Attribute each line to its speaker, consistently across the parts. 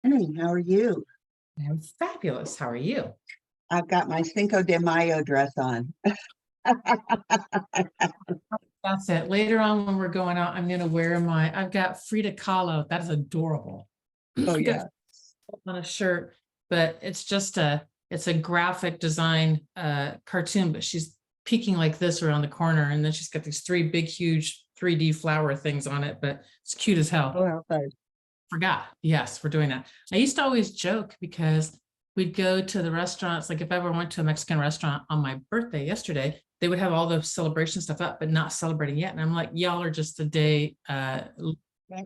Speaker 1: Hey, how are you?
Speaker 2: I'm fabulous. How are you?
Speaker 1: I've got my Cinco de Mayo dress on.
Speaker 2: That's it. Later on, when we're going out, I'm going to wear I've got Frida Kahlo. That is adorable.
Speaker 1: Oh,
Speaker 2: I've got
Speaker 1: yeah.
Speaker 2: on a shirt, but it's a graphic design cartoon, but she's peeking like this around the corner. And then she's got these three big, huge 3D flower things on it, but it's cute as hell.
Speaker 1: Oh, how fun.
Speaker 2: Forgot. Yes, we're doing that. I used to always joke because we'd go to the restaurants. Like if I ever went to a Mexican restaurant on my birthday yesterday, they would have all the celebration stuff up, but not celebrating yet. And I'm like, y'all are just a day,
Speaker 1: That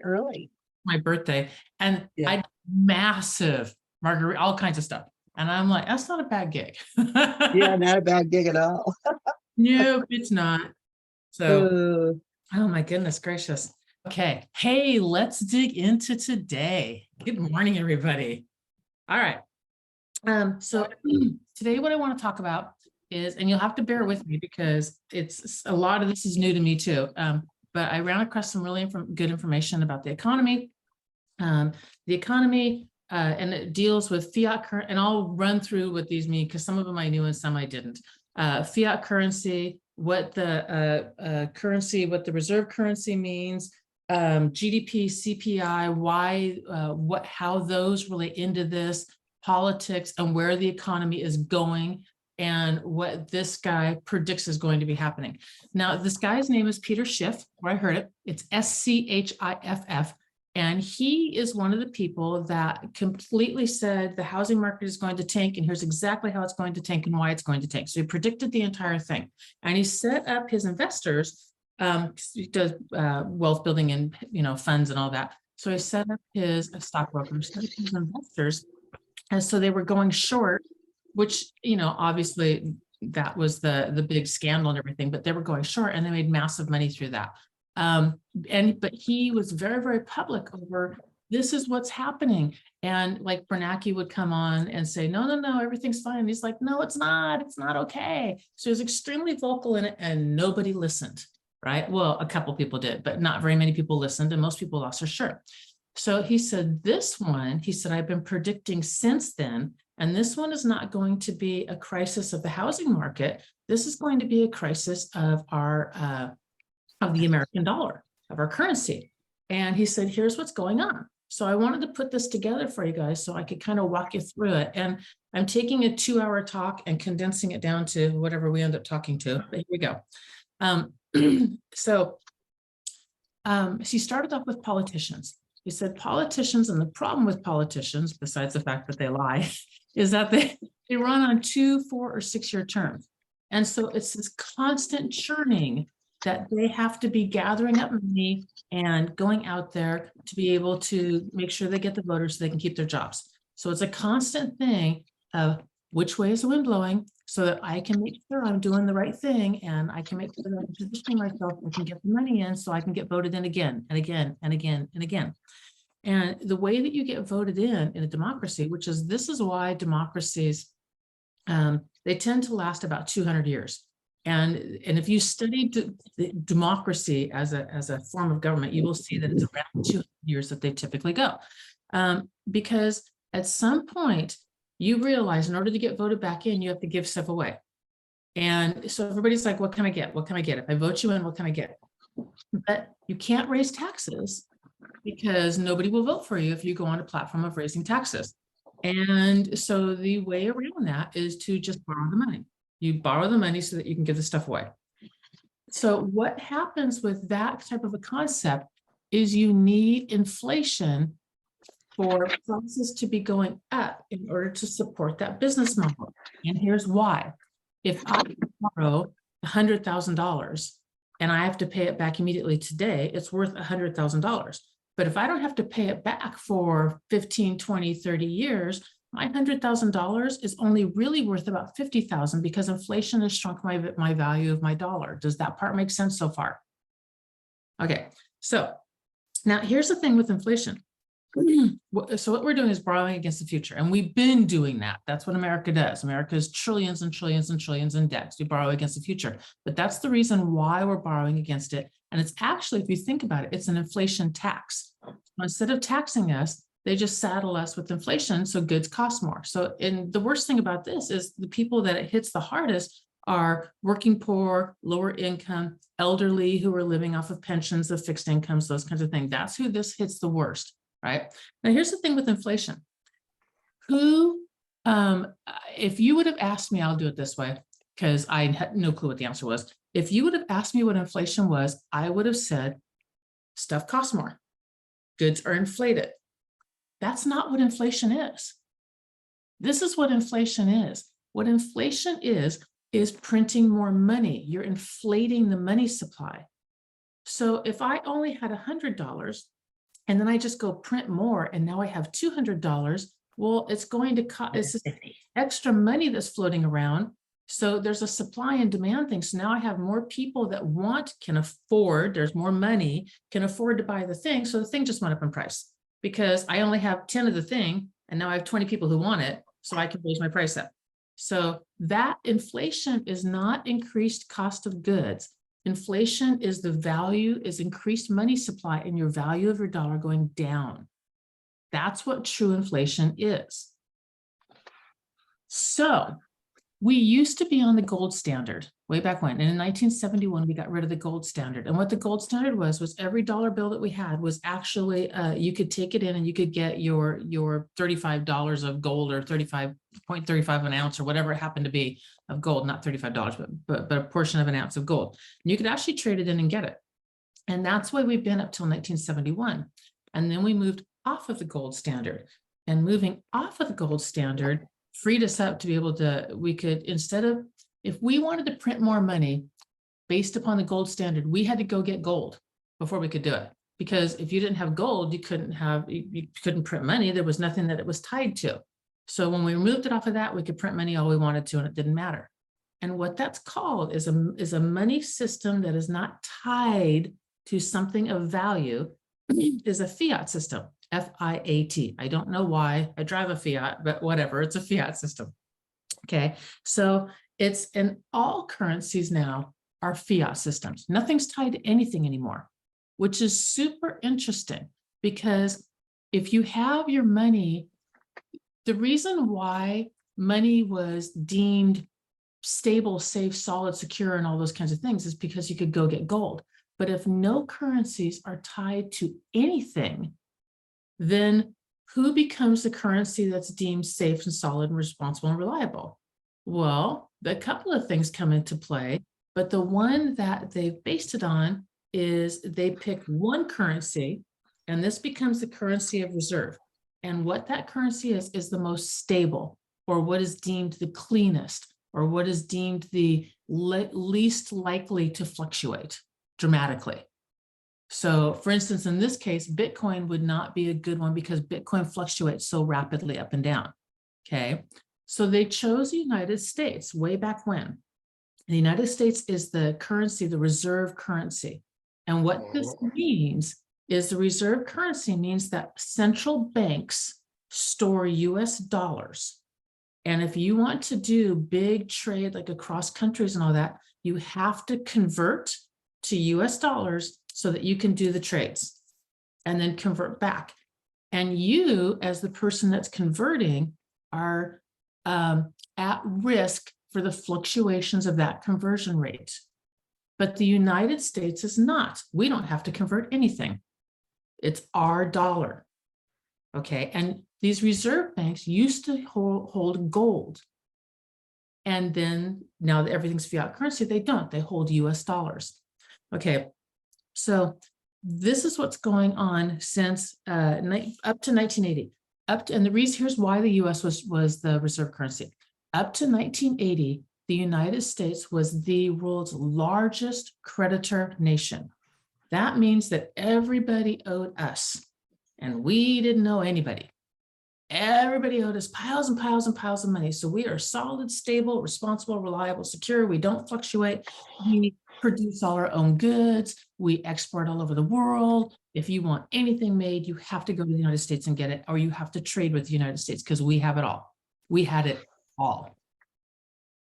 Speaker 1: early.
Speaker 2: my birthday. And
Speaker 1: Yeah.
Speaker 2: I massive margarita, all kinds of stuff. And I'm like, that's not a bad gig.
Speaker 1: Yeah, not a bad gig at all.
Speaker 2: Nope, it's not. So,
Speaker 1: Uh,
Speaker 2: oh my goodness gracious. Okay. Hey, let's dig into today. Good morning, everybody. All right. So today what I want to talk about is, and you'll have to bear with me because it's a lot of this is new to me too. But I ran across some really good information about the economy. And it deals with fiat currency, and I'll run through what these mean because some of them I knew and some I didn't. Fiat currency, what the currency, what the reserve currency means, GDP, CPI, why, how those relate into this, politics, and where the economy is going, and what this guy predicts is going to be happening. Now, this guy's name is Peter Schiff, where I heard it. It's SCHIFF. And he is one of the people that completely said the housing market is going to tank, and here's exactly how it's going to tank and why it's going to tank. So he predicted the entire thing. And he set up his investors, he does wealth building and funds and all that. So he set up his stockbrokers, set up his investors. And so they were going short, which, obviously that was the big scandal and everything, but they were going short and they made massive money through that. But he was very, very public over this is what's happening. And like Bernanke would come on and say, no, everything's fine. And he's like, no, it's not okay. So he was extremely vocal in it and nobody listened, right? Well, a couple people did, but not very many people listened and most people lost their shirt. So he said, I've been predicting since then, and this one is not going to be a crisis of the housing market. This is going to be a crisis of of the American dollar, of our currency. And he said, here's what's going on. So I wanted to put this together for you guys so I could kind of walk you through it. And I'm taking a 2-hour talk and condensing it down to whatever we end up talking to. But here we go. He started off with politicians. He said politicians, and the problem with politicians, besides the fact that they lie, is that they run on 2, 4, or 6-year terms. And so it's this constant churning that they have to be gathering up money and going out there to be able to make sure they get the voters so they can keep their jobs. So it's a constant thing of which way is the wind blowing so that I can make sure I'm doing the right thing and I can make sure that I'm positioning myself and can get the money in so I can get voted in again and again and again and again. And the way that you get voted in a democracy, this is why democracies, they tend to last about 200 years. And if you study democracy as a form of government, you will see that it's around 200 years that they typically go. Because at some point, you realize in order to get voted back in, you have to give stuff away. And so everybody's like, what can I get? What can I get? If I vote you in, what can I get? But you can't raise taxes because nobody will vote for you if you go on a platform of raising taxes. And so the way around that is to just borrow the money. You borrow the money so that you can give the stuff away. So what happens with that type of a concept is you need inflation for prices to be going up in order to support that business model. And here's why. If I borrow $100,000 and I have to pay it back immediately today, it's worth $100,000. But if I don't have to pay it back for 15, 20, 30 years, my $100,000 is only really worth about $50,000 because inflation has shrunk my value of my dollar. Does that part make sense so far? Okay, so now here's the thing with inflation. So what we're doing is borrowing against the future, and we've been doing that. That's what America does. America is trillions and trillions and trillions in debt. We borrow against the future, but that's the reason why we're borrowing against it. And it's actually, if you think about it, it's an inflation tax. So instead of taxing us, they just saddle us with inflation, so goods cost more. So, and the worst thing about this is the people that it hits the hardest are working poor, lower income, elderly who are living off of pensions, of fixed incomes, those kinds of things. That's who this hits the worst, right? Now, here's the thing with inflation. If you would have asked me, I'll do it this way, because I had no clue what the answer was. If you would have asked me what inflation was, I would have said, stuff costs more. Goods are inflated. That's not what inflation is. This is what inflation is. What inflation is printing more money. You're inflating the money supply. So if I only had $100 and then I just go print more and now I have $200, well, it's going to cost, it's extra money that's floating around. So there's a supply and demand thing. So now I have more people that can afford, there's more money, can afford to buy the thing. So the thing just went up in price because I only have 10 of the thing and now I have 20 people who want it. So I can raise my price up. So that inflation is not increased cost of goods. Inflation is increased money supply and your value of your dollar going down. That's what true inflation is. So we used to be on the gold standard way back when. And in 1971, we got rid of the gold standard. And what the gold standard was every dollar bill that we had was actually, you could take it in and you could get your $35 of gold or 35.35 an ounce or whatever it happened to be of gold, not $35, but a portion of an ounce of gold. And you could actually trade it in and get it. And that's why we've been up till 1971. And then we moved off of the gold standard, and moving off of the gold standard freed us up to be able to, we could, instead of, if we wanted to print more money based upon the gold standard, we had to go get gold before we could do it. Because if you didn't have gold, you couldn't print money. There was nothing that it was tied to. So when we removed it off of that, we could print money all we wanted to, and it didn't matter. And what that's called is a money system that is not tied to something of value, is a fiat system. F-I-A-T. I don't know why I drive a Fiat, but whatever, it's a fiat system. Okay, so and all currencies now are fiat systems. Nothing's tied to anything anymore, which is super interesting because if you have your money, the reason why money was deemed stable, safe, solid, secure, and all those kinds of things is because you could go get gold. But if no currencies are tied to anything, then who becomes the currency that's deemed safe and solid and responsible and reliable? Well, a couple of things come into play, but the one that they've based it on is they pick one currency, and this becomes the currency of reserve. And what that currency is the most stable, or what is deemed the cleanest, or what is deemed the least likely to fluctuate dramatically. So for instance, in this case, Bitcoin would not be a good one because Bitcoin fluctuates so rapidly up and down. Okay, so they chose the United States way back when. The United States is the currency, the reserve currency. And what this means is the reserve currency means that central banks store US dollars. And if you want to do big trade, like across countries and all that, you have to convert to US dollars so that you can do the trades and then convert back. And you, as the person that's converting, are at risk for the fluctuations of that conversion rate. But the United States is not. We don't have to convert anything. It's our dollar. Okay, and these reserve banks used to hold gold. And then now that everything's fiat currency, they don't. They hold US dollars. Okay, so this is what's going on since up to 1980. And the reason, here's why the US was the reserve currency. Up to 1980, the United States was the world's largest creditor nation. That means that everybody owed us, and we didn't owe anybody. Everybody owed us piles and piles and piles of money. So we are solid, stable, responsible, reliable, secure. We don't fluctuate. We produce all our own goods. We export all over the world. If you want anything made, you have to go to the United States and get it, or you have to trade with the United States because we have it all. We had it all.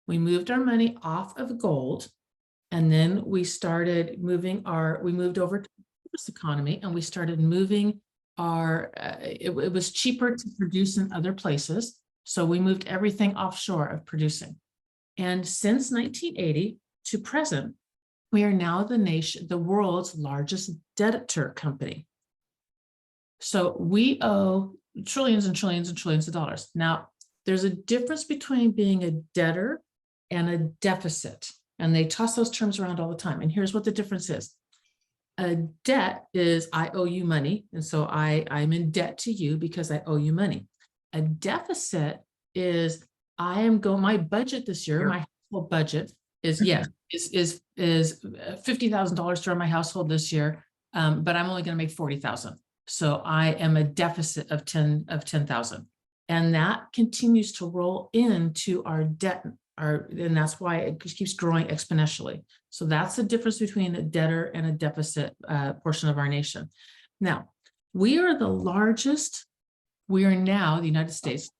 Speaker 2: We moved our money off of gold, and then we started moving we moved over to this economy, and we started moving it was cheaper to produce in other places. So we moved everything offshore of producing. And since 1980 to present, we are now the world's largest debtor company. So we owe trillions and trillions and trillions of dollars. Now, there's a difference between being a debtor and a deficit. And they toss those terms around all the time. And here's what the difference is. A debt is I owe you money. And so I'm in debt to you because I owe you money. A deficit is my budget this year, my household budget is, yes, is $50,000 to run my household this year. But I'm only going to make 40,000. So I am a deficit of 10,000. And that continues to roll into our debt. And that's why it keeps growing exponentially. So that's the difference between a debtor and a deficit portion of our nation. Now, we are now, the United States,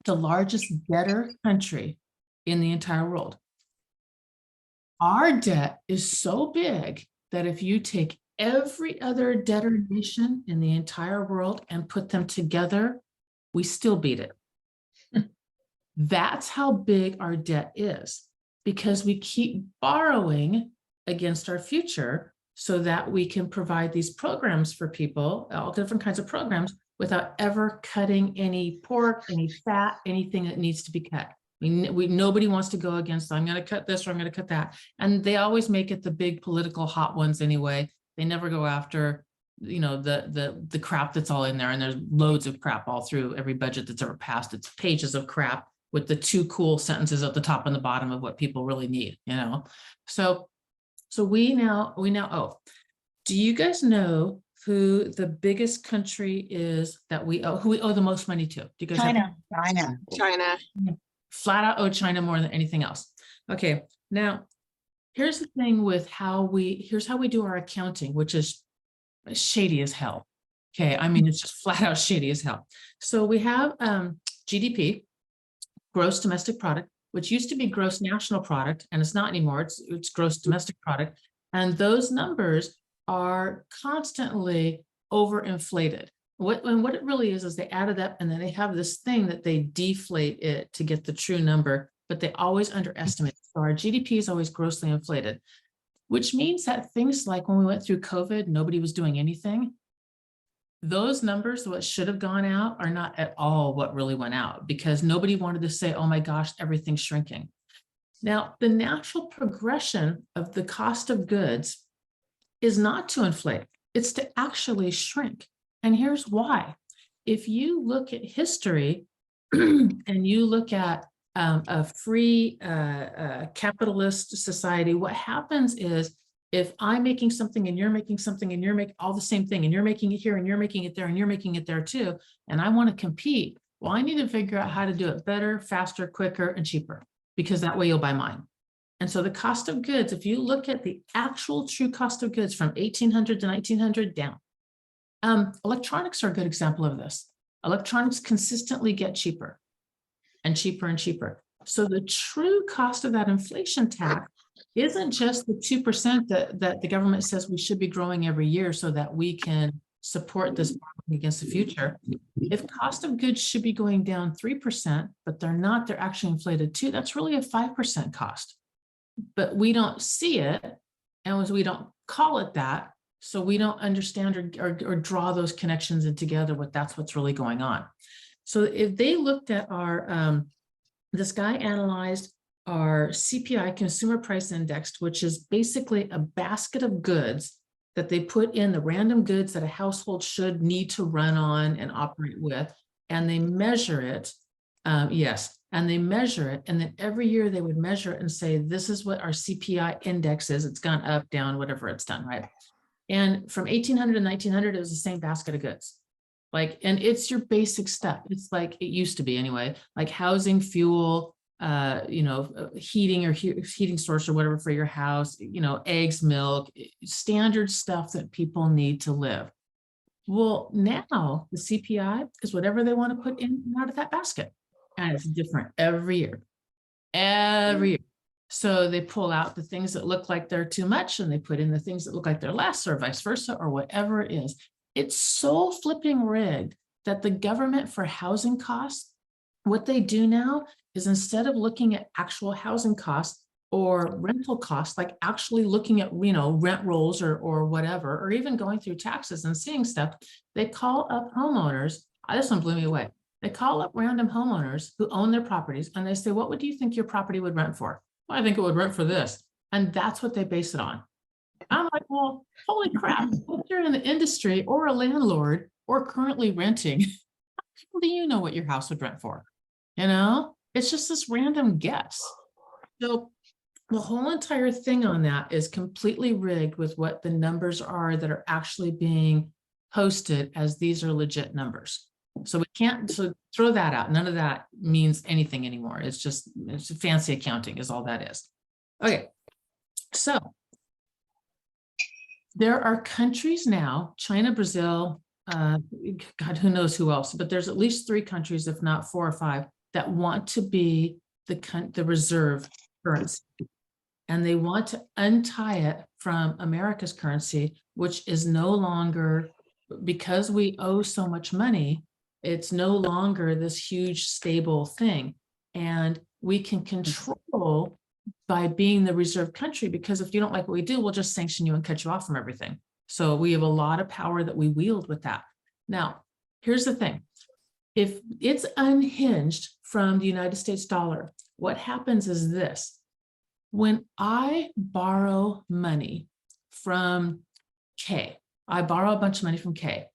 Speaker 2: the largest debtor country in the entire world. Our debt is so big that if you take every other debtor nation in the entire world and put them together, we still beat it. That's how big our debt is, because we keep borrowing against our future so that we can provide these programs for people, all different kinds of programs, without ever cutting any pork, any fat, anything that needs to be cut. Nobody wants to go against, I'm going to cut this or I'm going to cut that. And they always make it the big political hot ones anyway. They never go after, the crap that's all in there. And there's loads of crap all through every budget that's ever passed. It's pages of crap with the two cool sentences at the top and the bottom of what people really need, So we now owe. Do you guys know who the biggest country is that who we owe the most money to? Do you guys
Speaker 1: China.
Speaker 3: China.
Speaker 2: Flat out owe China more than anything else. Okay, now here's the thing with here's how we do our accounting, which is shady as hell. Okay, I mean, it's just flat out shady as hell. So we have GDP, gross domestic product, which used to be gross national product, and it's not anymore. It's gross domestic product. And those numbers are constantly overinflated. What it really is they add it up and then they have this thing that they deflate it to get the true number, but they always underestimate. So our GDP is always grossly inflated, which means that things like when we went through COVID, nobody was doing anything. Those numbers, what should have gone out, are not at all what really went out, because nobody wanted to say, oh my gosh, everything's shrinking. Now, the natural progression of the cost of goods is not to inflate, it's to actually shrink. And here's why. If you look at history and you look at a free capitalist society, what happens is, if I'm making something and you're making something and you're making all the same thing and you're making it here and you're making it there and you're making it there too, and I want to compete, well, I need to figure out how to do it better, faster, quicker, and cheaper, because that way you'll buy mine. And so the cost of goods, if you look at the actual true cost of goods from 1800 to 1900 down, electronics are a good example of this. Electronics consistently get cheaper and cheaper and cheaper. So the true cost of that inflation tax isn't just the 2% that the government says we should be growing every year so that we can support this against the future. If cost of goods should be going down 3%, but they're not, they're actually inflated too, that's really a 5% cost. But we don't see it, and we don't call it that, so we don't understand or draw those connections in together with that's what's really going on. So if they looked at our, this guy analyzed our CPI, Consumer Price Index, which is basically a basket of goods that they put in, the random goods that a household should need to run on and operate with, and they measure it. Yes, and they measure it, and then every year they would measure it and say, this is what our CPI index is. It's gone up, down, whatever it's done, right? And from 1800 to 1900, it was the same basket of goods. And it's your basic stuff. It's like it used to be anyway, like housing, fuel, heating or heating source or whatever for your house, eggs, milk, standard stuff that people need to live. Well, now the CPI is whatever they want to put in and out of that basket. And it's different every year. So they pull out the things that look like they're too much and they put in the things that look like they're less, or vice versa, or whatever it is. It's so flipping rigged that the government for housing costs, what they do now is instead of looking at actual housing costs or rental costs, like actually looking at, rent rolls or whatever, or even going through taxes and seeing stuff, they call up homeowners. This one blew me away. They call up random homeowners who own their properties and they say, what do you think your property would rent for? Well, I think it would rent for this. And that's what they base it on. I'm like, well, holy crap. If you're in the industry or a landlord or currently renting, how do you know what your house would rent for? It's just this random guess. So the whole entire thing on that is completely rigged with what the numbers are that are actually being posted as these are legit numbers. So we can't throw that out. None of that means anything anymore. It's fancy accounting is all that is. Okay. So there are countries now, China, Brazil, God, who knows who else, but there's at least 3 countries, if not 4 or 5, that want to be the reserve currency. And they want to untie it from America's currency, which is no longer, because we owe so much money, it's no longer this huge stable thing. And we can control by being the reserve country, because if you don't like what we do, we'll just sanction you and cut you off from everything. So we have a lot of power that we wield with that. Now, here's the thing. If it's unhinged from the United States dollar, what happens is this. When I borrow money from K, I borrow a bunch of money from K.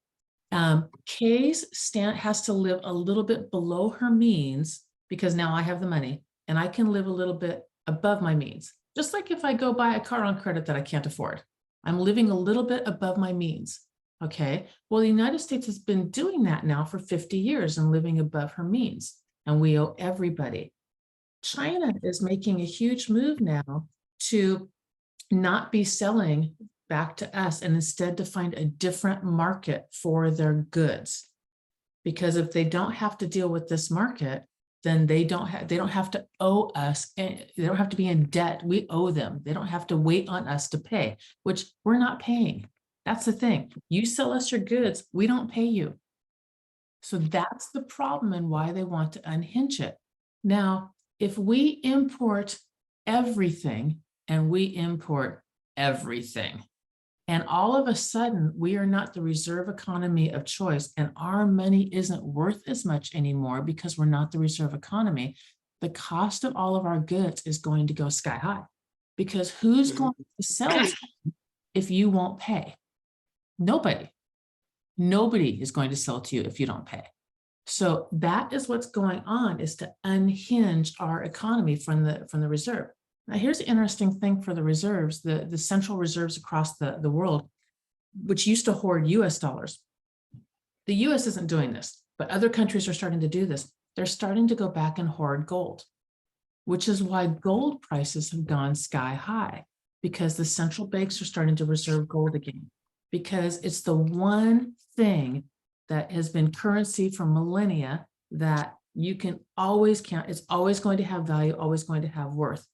Speaker 2: K's has to live a little bit below her means because now I have the money and I can live a little bit above my means. Just like if I go buy a car on credit that I can't afford, I'm living a little bit above my means. Okay. Well, the United States has been doing that now for 50 years and living above her means, and we owe everybody. China is making a huge move now to not be selling back to us and instead to find a different market for their goods. Because if they don't have to deal with this market, then they don't have to owe us, and they don't have to be in debt. We owe them. They don't have to wait on us to pay, which we're not paying. That's the thing. You sell us your goods, we don't pay you. So that's the problem and why they want to unhinge it. Now, if we import everything and we import everything, and all of a sudden we are not the reserve economy of choice and our money isn't worth as much anymore because we're not the reserve economy, the cost of all of our goods is going to go sky high, because who's going to sell if you won't pay? Nobody is going to sell to you if you don't pay. So that is what's going on, is to unhinge our economy from the reserve. Now, here's the interesting thing for the reserves, the central reserves across the world, which used to hoard US dollars. The US isn't doing this, but other countries are starting to do this. They're starting to go back and hoard gold, which is why gold prices have gone sky high, because the central banks are starting to reserve gold again, because it's the one thing that has been currency for millennia that you can always count. It's always going to have value, always going to have worth.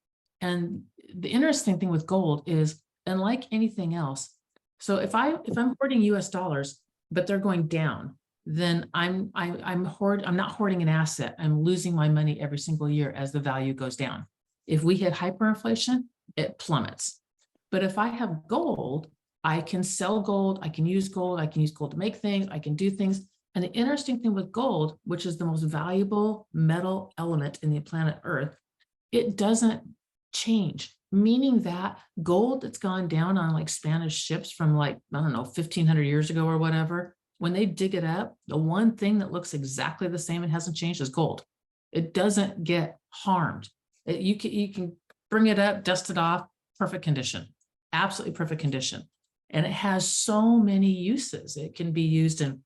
Speaker 2: And the interesting thing with gold is, unlike anything else, so if I'm hoarding US dollars, but they're going down, then I'm not hoarding an asset. I'm losing my money every single year as the value goes down. If we hit hyperinflation, it plummets. But if I have gold, I can sell gold, I can use gold to make things, I can do things. And the interesting thing with gold, which is the most valuable metal element in the planet Earth, it doesn't change, meaning that gold that's gone down on like Spanish ships from like, I don't know, 1500 years ago or whatever, when they dig it up, the one thing that looks exactly the same and hasn't changed is gold. It doesn't get harmed. You can bring it up, dust it off, perfect condition, absolutely perfect condition. And it has so many uses. It can be used in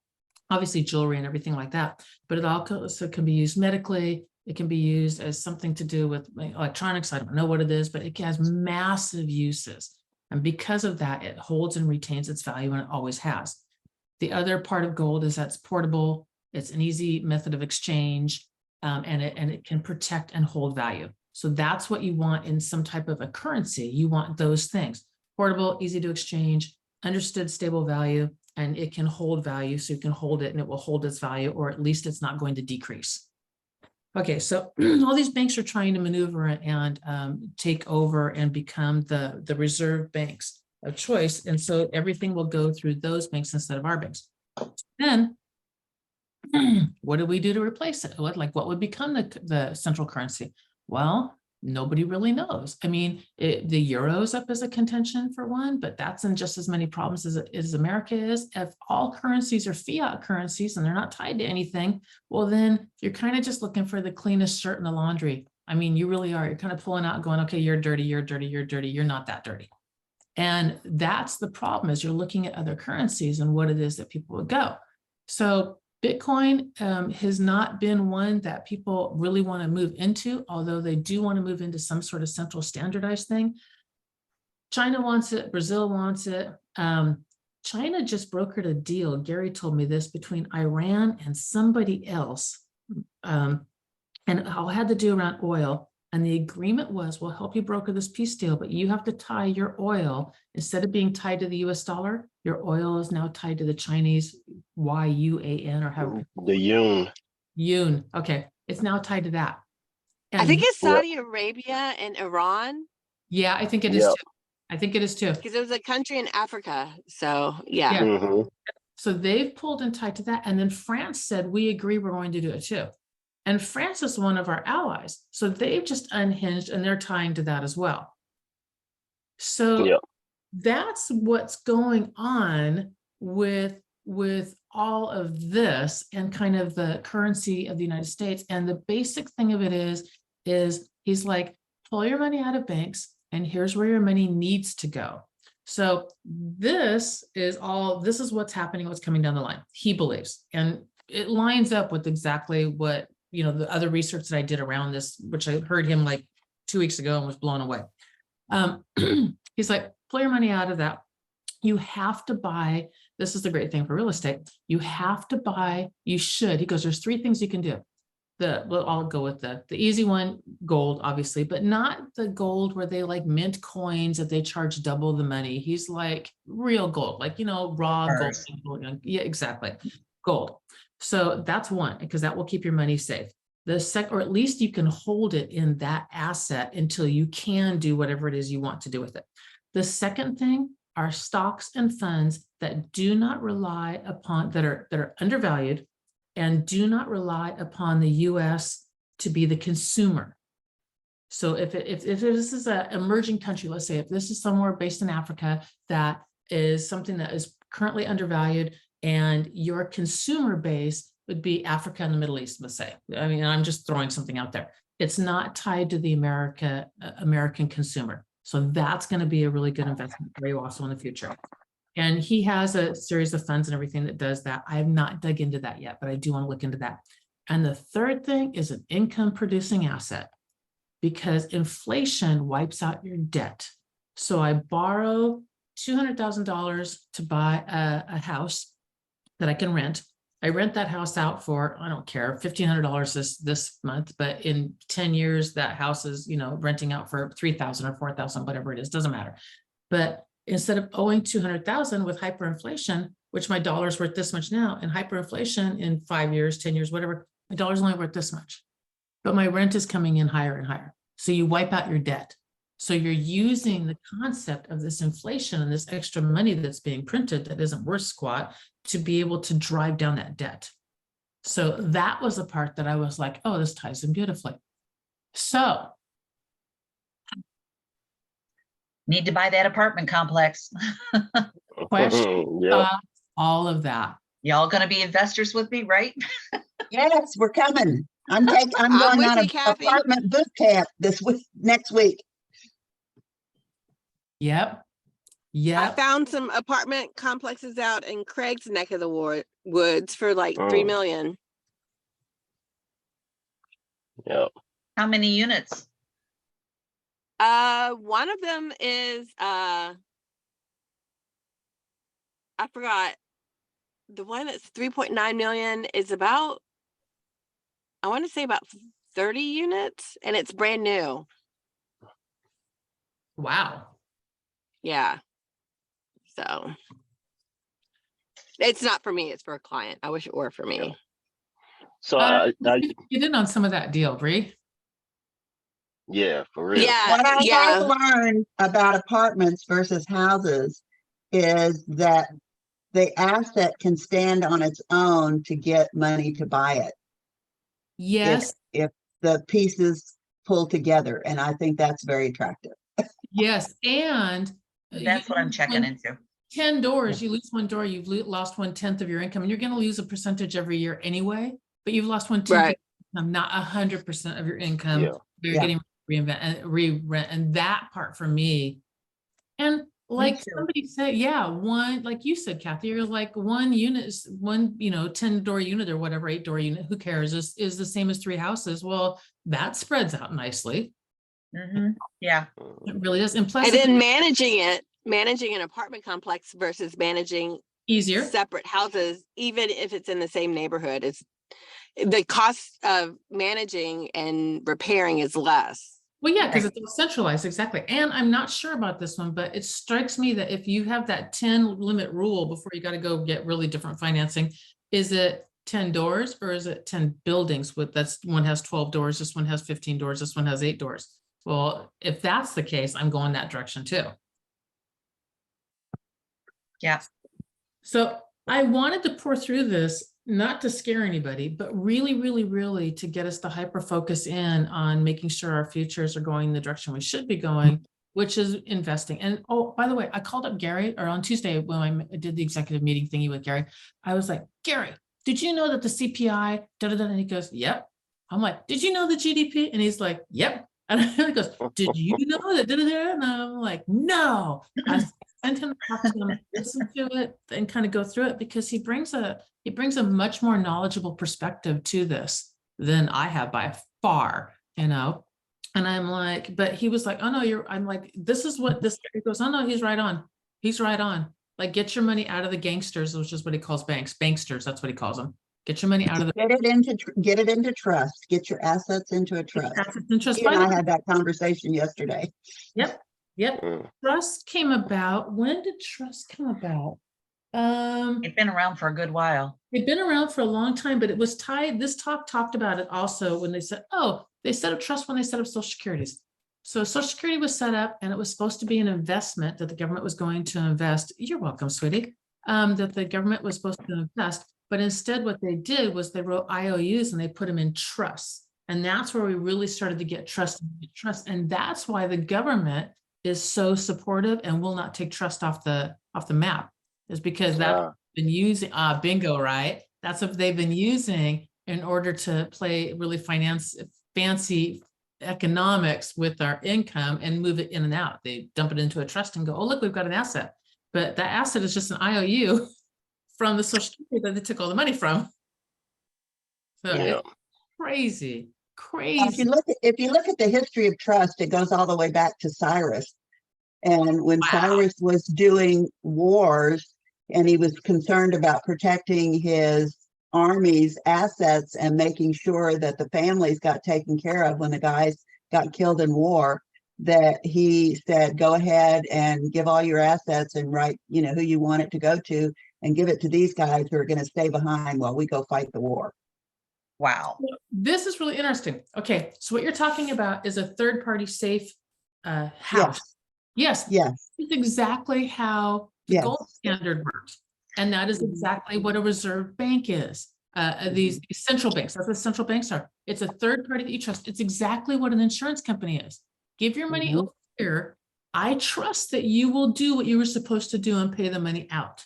Speaker 2: obviously jewelry and everything like that, but it also can be used medically. It can be used as something to do with electronics. I don't know what it is, but it has massive uses. And because of that, it holds and retains its value, and it always has. The other part of gold is that it's portable. It's an easy method of exchange, and it can protect and hold value. So that's what you want in some type of a currency. You want those things: portable, easy to exchange, understood stable value, and it can hold value. So you can hold it and it will hold its value, or at least it's not going to decrease. Okay, so all these banks are trying to maneuver and take over and become the reserve banks of choice. And so everything will go through those banks instead of our banks. Then what do we do to replace it? What would become the central currency? Well, nobody really knows. I mean, the euro's up as a contention for one, but that's in just as many problems as America is. If all currencies are fiat currencies and they're not tied to anything, well, then you're kind of just looking for the cleanest shirt in the laundry. I mean, you really are. You're kind of pulling out and going, okay, you're dirty, you're dirty, you're dirty. You're not that dirty. And that's the problem, is you're looking at other currencies and what it is that people would go. So Bitcoin has not been one that people really want to move into, although they do want to move into some sort of central standardized thing. China wants it. Brazil wants it. China just brokered a deal. Gary told me this, between Iran and somebody else. And it all had to do around oil. And the agreement was, we'll help you broker this peace deal, but you have to tie your oil, instead of being tied to the US dollar, your oil is now tied to the Chinese yuan, or however.
Speaker 3: The yuan.
Speaker 2: Yuan. Okay. It's now tied to that.
Speaker 4: I think
Speaker 2: And
Speaker 4: it's Saudi Arabia and Iran,
Speaker 2: yeah, I think it is
Speaker 3: Yep.
Speaker 2: too. I think it is too.
Speaker 4: because it was a country in Africa. So yeah.
Speaker 2: Yeah.
Speaker 3: Mhm.
Speaker 2: So they've pulled and tied to that. And then France said, we agree, we're going to do it too. And France is one of our allies. So they've just unhinged and they're tying to that as well. So
Speaker 3: Yep.
Speaker 2: that's what's going on with all of this and kind of the currency of the United States. And the basic thing of it is he's like, pull your money out of banks and here's where your money needs to go. So this is what's happening, what's coming down the line, he believes. And it lines up with exactly what, the other research that I did around this, which I heard him like 2 weeks ago and was blown away. He's like, pull your money out of that. You have to buy, this is the great thing for real estate. You should, he goes, there's 3 things you can do. I'll go with the easy one, gold, obviously, but not the gold where they like mint coins that they charge double the money. He's like real gold, like, raw
Speaker 1: Ours.
Speaker 2: gold. Yeah, exactly. Gold. So that's one, because that will keep your money safe. Or at least you can hold it in that asset until you can do whatever it is you want to do with it. The second thing are stocks and funds that do not rely upon, that are undervalued, and do not rely upon the US to be the consumer. So if this is an emerging country, let's say if this is somewhere based in Africa that is something that is currently undervalued, and your consumer base would be Africa and the Middle East, let's say. I mean, I'm just throwing something out there. It's not tied to the American consumer. So that's going to be a really good investment for you also in the future. And he has a series of funds and everything that does that. I have not dug into that yet, but I do want to look into that. And the third thing is an income producing asset, because inflation wipes out your debt. So I borrow $200,000 to buy a house that I can rent. I rent that house out for, I don't care, $1,500 this month, but in 10 years, that house is, renting out for $3,000 or $4,000, whatever it is, doesn't matter. But instead of owing $200,000 with hyperinflation, which my dollar's worth this much now, and hyperinflation in 5 years, 10 years, whatever, my dollar's only worth this much, but my rent is coming in higher and higher. So you wipe out your debt. So you're using the concept of this inflation and this extra money that's being printed that isn't worth squat to be able to drive down that debt. So that was the part that I was like, oh, this ties in beautifully. So
Speaker 5: Need to buy that apartment complex.
Speaker 2: question,
Speaker 3: Yeah.
Speaker 2: all of that.
Speaker 5: Y'all gonna be investors with me, right?
Speaker 1: Yes, we're coming. I'm
Speaker 4: I'm
Speaker 1: going
Speaker 4: with
Speaker 1: on
Speaker 4: you,
Speaker 1: an
Speaker 4: Kathy.
Speaker 1: apartment boot camp next week.
Speaker 2: Yep.
Speaker 4: I
Speaker 2: Yep.
Speaker 4: found some apartment complexes out in Craig's neck of the woods for like
Speaker 3: Oh.
Speaker 4: $3 million.
Speaker 3: Yeah.
Speaker 5: How many units?
Speaker 4: One of them is I forgot. The one that's 3.9 million is about, I want to say about 30 units, and it's brand new.
Speaker 2: Wow.
Speaker 4: Yeah. So It's not for me, it's for a client. I wish it were for me.
Speaker 3: So
Speaker 2: You did on some of that deal, Bree.
Speaker 3: yeah, for real.
Speaker 4: Yeah,
Speaker 1: What I
Speaker 4: yeah.
Speaker 1: have learned about apartments versus houses is that the asset can stand on its own to get money to buy it.
Speaker 2: Yes,
Speaker 1: If the pieces pull together, and I think that's very attractive.
Speaker 2: yes, and
Speaker 5: That's what I'm checking into.
Speaker 2: 10 doors, you lose one door, you've lost 1/10 of your income, and you're gonna lose a percentage every year anyway, but you've lost 1/10 of
Speaker 4: Right.
Speaker 2: your income, not 100% of your income.
Speaker 3: Yeah.
Speaker 2: You're
Speaker 1: Yeah.
Speaker 2: getting re-rent, and that part for me. And like
Speaker 5: too.
Speaker 2: somebody said, yeah, one, like you said, Kathy, you're like one unit is one, 10-door unit or whatever, 8-door unit, who cares, is the same as 3 houses. Well, that spreads out nicely.
Speaker 5: Yeah,
Speaker 2: It really does. And plus
Speaker 4: And
Speaker 2: it's
Speaker 4: then managing an apartment complex versus managing
Speaker 2: easier.
Speaker 4: separate houses, even if it's in the same neighborhood, is the cost of managing and repairing is less.
Speaker 2: Well, yeah, because it's all centralized, exactly. And I'm not sure about this one, but it strikes me that if you have that 10 limit rule before you got to go get really different financing, is it 10 doors or is it 10 buildings with one has 12 doors, this one has 15 doors, this one has 8 doors? Well, if that's the case, I'm going that direction too.
Speaker 5: yeah.
Speaker 2: So I wanted to pour through this, not to scare anybody, but really, really, really to get us to hyper focus in on making sure our futures are going the direction we should be going, which is investing. And oh, by the way, I called up Gary, or on Tuesday when I did the executive meeting thingy with Gary, I was like, Gary, did you know that the CPI, and he goes, yep. I'm like, did you know the GDP? And he's like, yep. And he goes, did you know that? And I'm like, no. I sent him, talk to him, listen to it, and kind of go through it, because he brings a much more knowledgeable perspective to this than I have by far, And I'm like, but he was like, oh no, I'm like, this is what this, he goes, oh no, he's right on. He's right on. Like, get your money out of the gangsters, which is what he calls banks. Banksters, that's what he calls them. Get your money out of the
Speaker 1: Get it into trust. Get your assets into a trust.
Speaker 2: assets and trust.
Speaker 1: You and I had that conversation yesterday.
Speaker 2: Yep. Trust came about. When did trust come about?
Speaker 5: It's been around for a good while.
Speaker 2: It'd been around for a long time, but it was tied. This talked about it also when they said, oh, they set up trust when they set up Social Securities. So Social Security was set up, and it was supposed to be an investment that the government was going to invest. You're welcome, sweetie. That the government was supposed to invest. But instead, what they did was they wrote IOUs and they put them in trusts. And that's where we really started to get trust. And that's why the government is so supportive and will not take trust off the map, is because that's been using, bingo, right? That's what they've been using in order to play really fancy economics with our income and move it in and out. They dump it into a trust and go, oh, look, we've got an asset. But that asset is just an IOU from the Social Security that they took all the money from. So it's crazy.
Speaker 1: If you look at the history of trust, it goes all the way back to Cyrus. And when Cyrus was doing wars and he was concerned about protecting his army's assets and making sure that the families got taken care of when the guys got killed in war, that he said, go ahead and give all your assets and write, who you want it to go to, and give it to these guys who are going to stay behind while we go fight the war.
Speaker 5: Wow.
Speaker 2: This is really interesting. Okay, so what you're talking about is a third-party safe house. Yes. It's exactly how the gold standard works. And that is exactly what a reserve bank is. These central banks, that's what central banks are. It's a third party that you trust. It's exactly what an insurance company is. Give your money over here. I trust that you will do what you were supposed to do and pay the money out.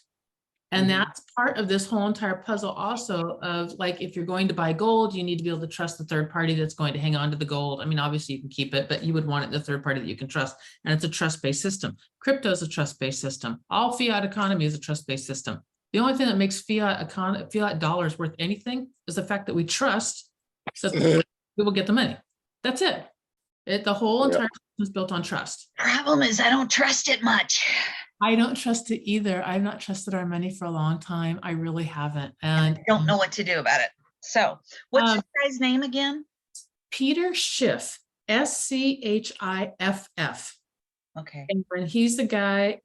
Speaker 2: And that's part of this whole entire puzzle also of, like, if you're going to buy gold, you need to be able to trust the third party that's going to hang on to the gold. I mean, obviously you can keep it, but you would want it the third party that you can trust. And it's a trust-based system. Crypto is a trust-based system. All fiat economy is a trust-based system. The only thing that makes fiat dollars worth anything is the fact that we trust so that we will get the money. That's it. The whole entire system is built on trust.
Speaker 5: Problem is, I don't trust it much.
Speaker 2: I don't trust it either. I've not trusted our money for a long time. I really haven't. And
Speaker 5: I don't know what to do about it. So what's the guy's name again?
Speaker 2: Peter Schiff, Schiff.
Speaker 5: Okay.
Speaker 2: And he's the guy,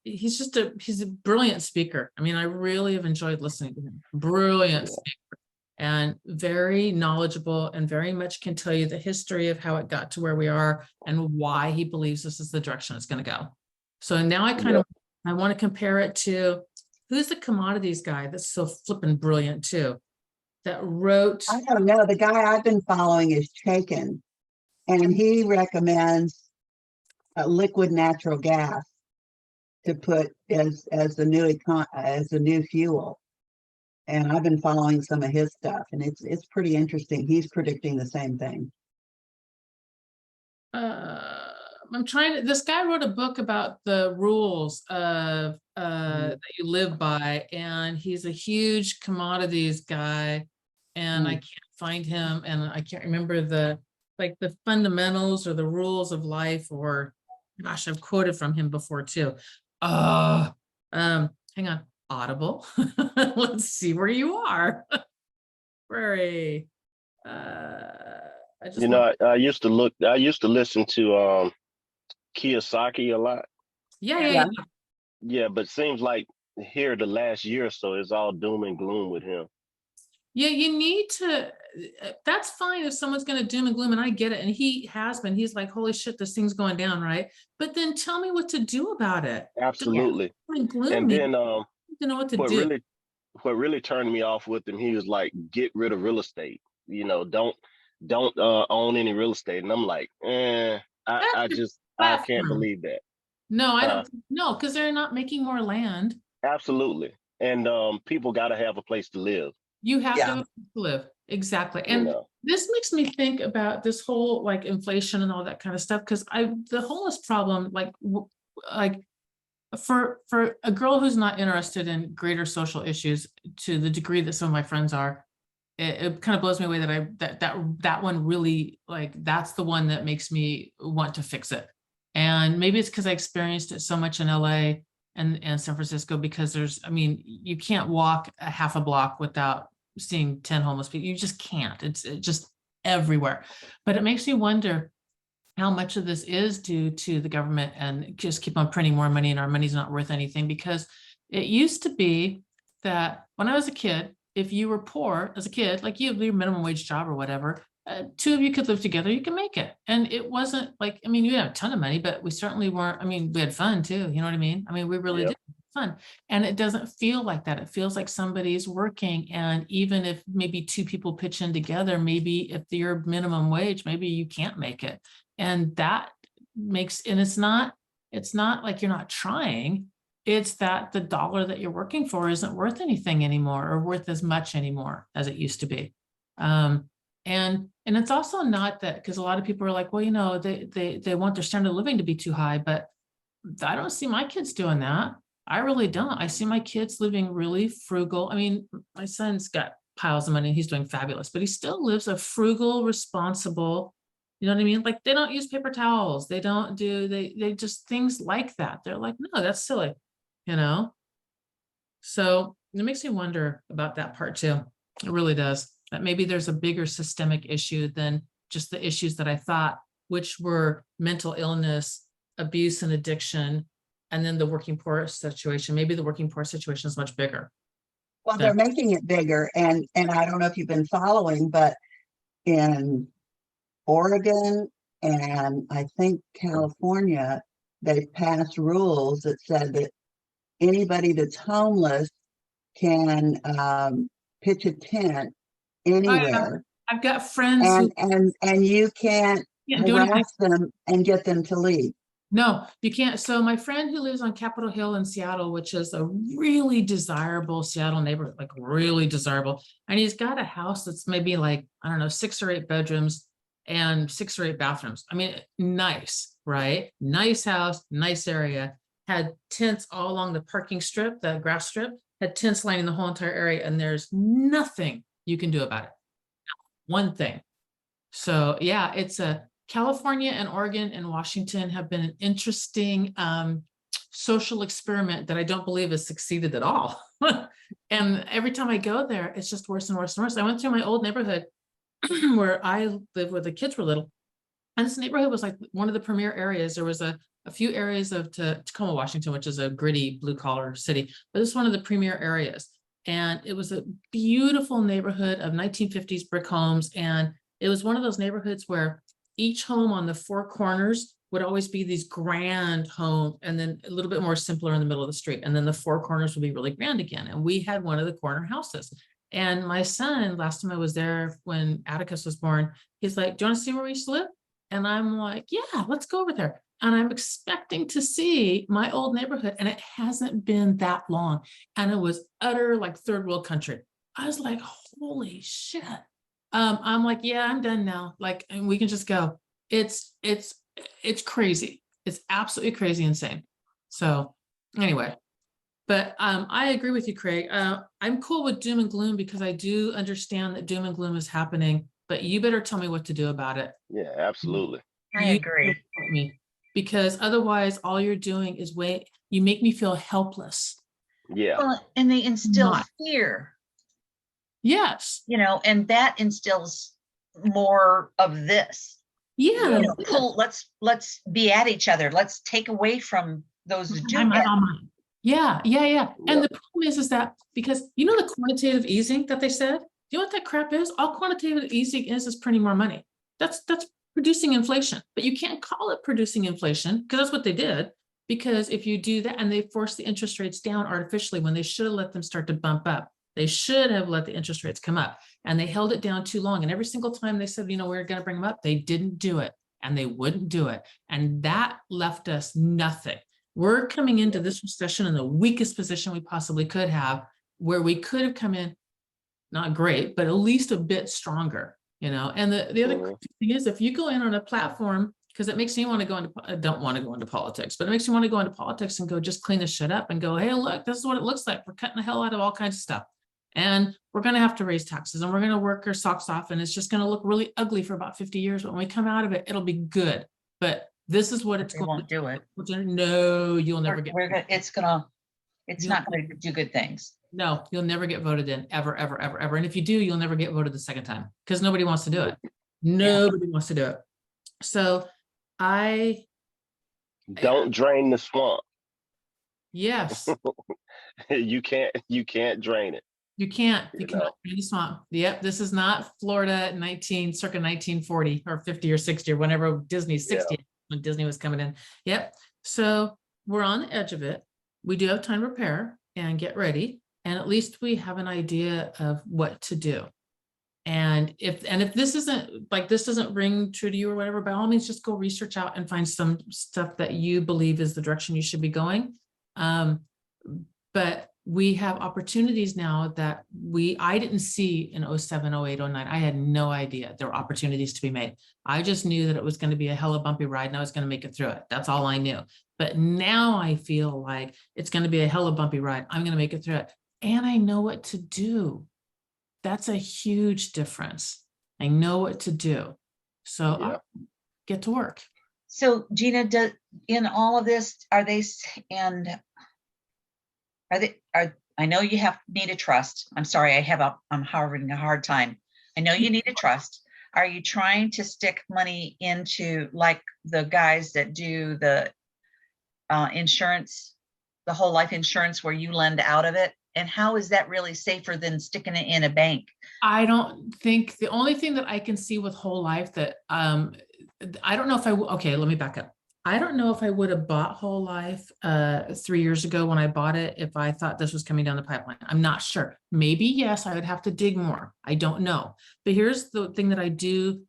Speaker 2: he's a brilliant speaker. I mean, I really have enjoyed listening to him. Brilliant
Speaker 3: Yeah.
Speaker 2: speaker and very knowledgeable and very much can tell you the history of how it got to where we are and why he believes this is the direction it's going to go. So now I want to compare it to who's the commodities guy that's so flippin' brilliant too, that wrote.
Speaker 1: I don't know. The guy I've been following is Chaikin, and he recommends liquid natural gas to put as the new fuel. And I've been following some of his stuff, and it's pretty interesting. He's predicting the same thing.
Speaker 2: This guy wrote a book about the rules of that you live by, and he's a huge commodities guy, and I can't find him, and I can't remember the fundamentals or the rules of life, or gosh, I've quoted from him before too. Hang on, Audible. Let's see where you are. Prairie.
Speaker 3: I used to listen to Kiyosaki a lot.
Speaker 2: Yeah.
Speaker 3: Yeah, but it seems like here the last year or so is all doom and gloom with him.
Speaker 2: Yeah, you need to, that's fine if someone's going to doom and gloom, and I get it. And he has been, he's like, holy shit, this thing's going down, right? But then tell me what to do about it.
Speaker 3: Absolutely.
Speaker 2: And gloomy.
Speaker 3: And then
Speaker 2: to know what to do.
Speaker 3: What really turned me off with him, he was like, get rid of real estate. Don't own any real estate. And I'm like, I can't believe that.
Speaker 2: No, I don't know, because they're not making more land.
Speaker 3: Absolutely. And people got to have a place to live.
Speaker 2: You have to have a place to live. Exactly. And this makes me think about this whole like inflation and all that kind of stuff. Because the homeless problem, like for a girl who's not interested in greater social issues to the degree that some of my friends are, it kind of blows me away that one really, like, that's the one that makes me want to fix it. And maybe it's because I experienced it so much in LA and San Francisco, because you can't walk a half a block without seeing 10 homeless people. You just can't. It's just everywhere. But it makes me wonder how much of this is due to the government and just keep on printing more money, and our money's not worth anything. Because it used to be that when I was a kid, if you were poor as a kid, like you have your minimum wage job or whatever, two of you could live together, you can make it. And it wasn't like, you didn't have a ton of money, but we certainly weren't, we had fun too. You know what I mean? We really did have fun. And it doesn't feel like that. It feels like somebody's working. And even if maybe two people pitch in together, maybe if you're minimum wage, maybe you can't make it. And that makes, and it's not like you're not trying. It's that the dollar that you're working for isn't worth anything anymore, or worth as much anymore as it used to be. And it's also not that, because a lot of people are like, well, they want their standard of living to be too high, but I don't see my kids doing that. I really don't. I see my kids living really frugal. My son's got piles of money and he's doing fabulous, but he still lives a frugal, responsible, you know what I mean? Like, they don't use paper towels. They don't do, they just things like that. They're like, no, that's silly, So it makes me wonder about that part too. It really does. That maybe there's a bigger systemic issue than just the issues that I thought, which were mental illness, abuse and addiction, and then the working poor situation. Maybe the working poor situation is much bigger.
Speaker 1: Well, they're making it bigger. And I don't know if you've been following, but in Oregon and I think California, they've passed rules that said that anybody that's homeless can pitch a tent anywhere.
Speaker 2: I've got friends
Speaker 1: and you can't harass them and get them to leave.
Speaker 2: No, you can't. So my friend who lives on Capitol Hill in Seattle, which is a really desirable Seattle neighborhood, like really desirable. And he's got a house that's maybe like, 6 or 8 bedrooms and 6 or 8 bathrooms. Nice, right? Nice house, nice area. Had tents all along the parking strip, the grass strip, had tents lining the whole entire area. And there's nothing you can do about it. One thing. So yeah, it's California and Oregon and Washington have been an interesting social experiment that I don't believe has succeeded at all. And every time I go there, it's just worse and worse and worse. I went through my old neighborhood where I lived where the kids were little. And this neighborhood was like one of the premier areas. There was a a few areas of Tacoma, Washington, which is a gritty blue collar city, but it's one of the premier areas. And it was a beautiful neighborhood of 1950s brick homes. And it was one of those neighborhoods where each home on the four corners would always be these grand home, and then a little bit more simpler in the middle of the street. And then the four corners would be really grand again. And we had one of the corner houses. And my son, last time I was there when Atticus was born, he's like, do you want to see where we used to live? And I'm like, yeah, let's go over there. And I'm expecting to see my old neighborhood, and it hasn't been that long. And it was utter like third world country. I was like, holy shit. I'm like, yeah, I'm done now. Like, and we can just go. It's crazy. It's absolutely crazy, insane. So anyway, but I agree with you, Craig. I'm cool with doom and gloom because I do understand that doom and gloom is happening, but you better tell me what to do about it.
Speaker 3: Yeah, absolutely.
Speaker 5: I
Speaker 2: You
Speaker 5: agree.
Speaker 2: better help me, because otherwise all you're doing is you make me feel helpless.
Speaker 3: Yeah.
Speaker 5: Well, and they instill
Speaker 2: Not.
Speaker 5: fear,
Speaker 2: Yes.
Speaker 5: you know, and that instills more of this.
Speaker 2: Yeah.
Speaker 5: You know, let's be at each other. Let's take away from those who do
Speaker 2: I'm
Speaker 5: that.
Speaker 2: on mine. Yeah. And
Speaker 3: Yeah.
Speaker 2: the problem is that because you know the quantitative easing that they said, you know what that crap is? All quantitative easing is printing more money. That's producing inflation, but you can't call it producing inflation because that's what they did. Because if you do that and they force the interest rates down artificially when they should have let them start to bump up, they should have let the interest rates come up, and they held it down too long. And every single time they said, you know, we're going to bring them up, they didn't do it, and they wouldn't do it. And that left us nothing. We're coming into this recession in the weakest position we possibly could have, where we could have come in, not great, but at least a bit stronger, you know. And the other thing is, if you go in on a platform, because it makes me want to go into, I don't want to go into politics, but it makes me want to go into politics and go just clean this shit up and go, hey, look, this is what it looks like. We're cutting the hell out of all kinds of stuff. And we're going to have to raise taxes, and we're going to work our socks off, and it's just going to look really ugly for about 50 years. But when we come out of it, it'll be good. But this is what it's
Speaker 5: They
Speaker 2: going
Speaker 5: won't do it.
Speaker 2: No, you'll never get.
Speaker 5: It's not going to do good things.
Speaker 2: No, you'll never get voted in, ever, ever, ever, ever. And if you do, you'll never get voted the second time because nobody wants to do it. Nobody wants to do it. So
Speaker 3: Don't drain the swamp.
Speaker 2: yes,
Speaker 3: You can't drain it.
Speaker 2: you can't. You
Speaker 3: You
Speaker 2: cannot
Speaker 3: know.
Speaker 2: drain the swamp. Yep, this is not Florida circa 1940 or 50 or 60 or whenever Disney's 60 when Disney was coming in. Yep. So we're on the edge of it. We do have time to prepare and get ready, and at least we have an idea of what to do. And if this doesn't ring true to you or whatever, by all means, just go research out and find some stuff that you believe is the direction you should be going. But we have opportunities now that I didn't see in 07, 08, 09. I had no idea there were opportunities to be made. I just knew that it was going to be a hella bumpy ride and I was going to make it through it. That's all I knew. But now I feel like it's going to be a hella bumpy ride. I'm going to make it through it. And I know what to do. That's a huge difference. I know what to do. So
Speaker 3: Yeah.
Speaker 2: I'll get to work.
Speaker 5: So Gina, in all of this, I know you need a trust. I'm sorry, I'm having a hard time. I know you need a trust. Are you trying to stick money into like the guys that do the insurance, the whole life insurance where you lend out of it? And how is that really safer than sticking it in a bank?
Speaker 2: I don't think the only thing that I can see with whole life that I don't know if okay, let me back up. I don't know if I would have bought whole life 3 years ago when I bought it if I thought this was coming down the pipeline. I'm not sure. Maybe yes, I would have to dig more. I don't know. But here's the thing that I do,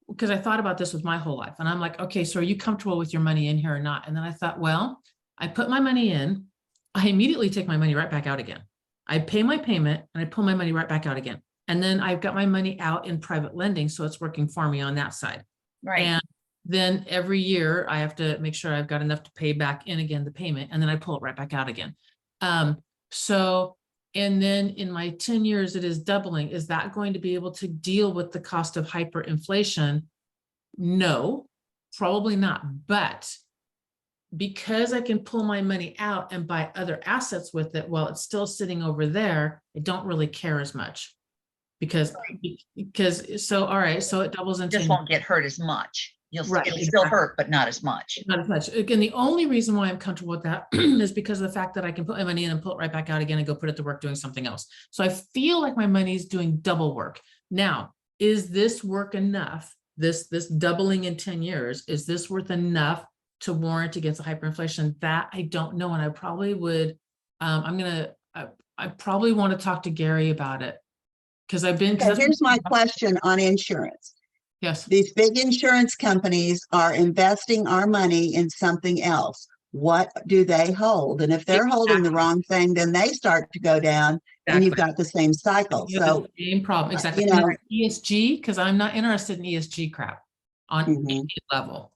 Speaker 2: because I thought about this with my whole life, and I'm like, okay, so are you comfortable with your money in here or not? And then I thought, well, I put my money in, I immediately take my money right back out again. I pay my payment and I pull my money right back out again. And then I've got my money out in private lending, so it's working for me on that side.
Speaker 5: Right.
Speaker 2: And then every year I have to make sure I've got enough to pay back in again the payment, and then I pull it right back out again. And then in my 10 years, it is doubling. Is that going to be able to deal with the cost of hyperinflation? No, probably not. But because I can pull my money out and buy other assets with it while it's still sitting over there, I don't really care as much. All right, so it doubles into.
Speaker 5: Just won't get hurt as much.
Speaker 2: Right,
Speaker 5: it'll still
Speaker 2: exactly.
Speaker 5: hurt, but not as much.
Speaker 2: Not as much. Again, the only reason why I'm comfortable with that is because of the fact that I can put my money in and pull it right back out again and go put it to work doing something else. So I feel like my money is doing double work. Now, is this work enough? This doubling in 10 years, is this worth enough to warrant against hyperinflation? That I don't know. And I probably would, I probably want to talk to Gary about it. Because I've been,
Speaker 1: Okay, here's my question on insurance.
Speaker 2: yes,
Speaker 1: These big insurance companies are investing our money in something else. What do they hold? And if they're holding the
Speaker 2: Exactly.
Speaker 1: wrong thing, then they start to go down and you've got the same cycle.
Speaker 2: You have
Speaker 1: So,
Speaker 2: the same problem, exactly.
Speaker 1: you
Speaker 2: And
Speaker 1: know-
Speaker 2: it's ESG, because I'm not interested in ESG crap on
Speaker 1: Mhm.
Speaker 2: any level.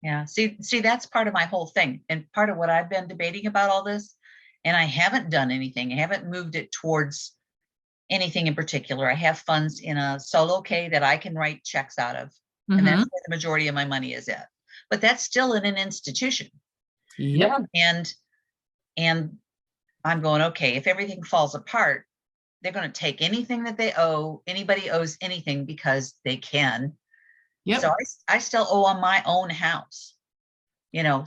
Speaker 5: Yeah, see, that's part of my whole thing, and part of what I've been debating about all this, and I haven't done anything, I haven't moved it towards anything in particular. I have funds in a solo K that I can write checks out of, and that's
Speaker 2: Mhm.
Speaker 5: where the majority of my money is at. But that's still in an institution,
Speaker 2: Yep,
Speaker 5: and I'm going, okay, if everything falls apart, they're going to take anything that they owe. Anybody owes anything because they can.
Speaker 2: yep.
Speaker 5: So I still owe on my own house,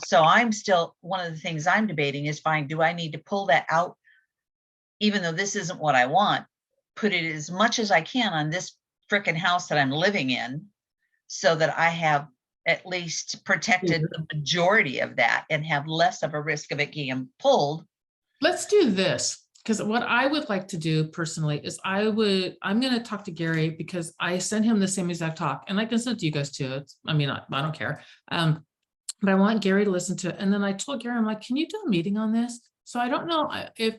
Speaker 5: so I'm still, one of the things I'm debating is fine, do I need to pull that out? Even though this isn't what I want, put it as much as I can on this frickin' house that I'm living in, so that I have at least protected the majority of that and have less of a risk of it getting pulled.
Speaker 2: Let's do this, because what I would like to do personally is I'm going to talk to Gary, because I sent him the same exact talk, and I can send it to you guys too. I don't care. But I want Gary to listen to it. And then I told Gary, I'm like, can you do a meeting on this? So I don't know if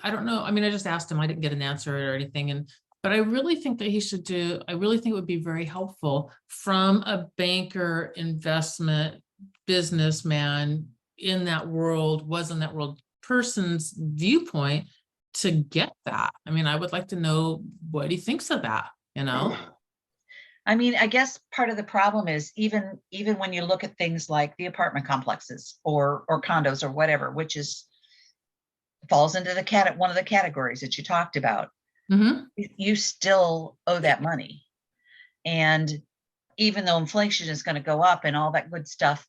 Speaker 2: I don't know. I mean, I just asked him, I didn't get an answer or anything. But I really think that I really think it would be very helpful from a banker, investment, businessman in that world, person's viewpoint to get that. I mean, I would like to know what he thinks of that,
Speaker 5: I mean, I guess part of the problem is even when you look at things like the apartment complexes or condos or whatever, which falls into one of the categories that you talked about, you still owe that money. And even though inflation is going to go up and all that good stuff,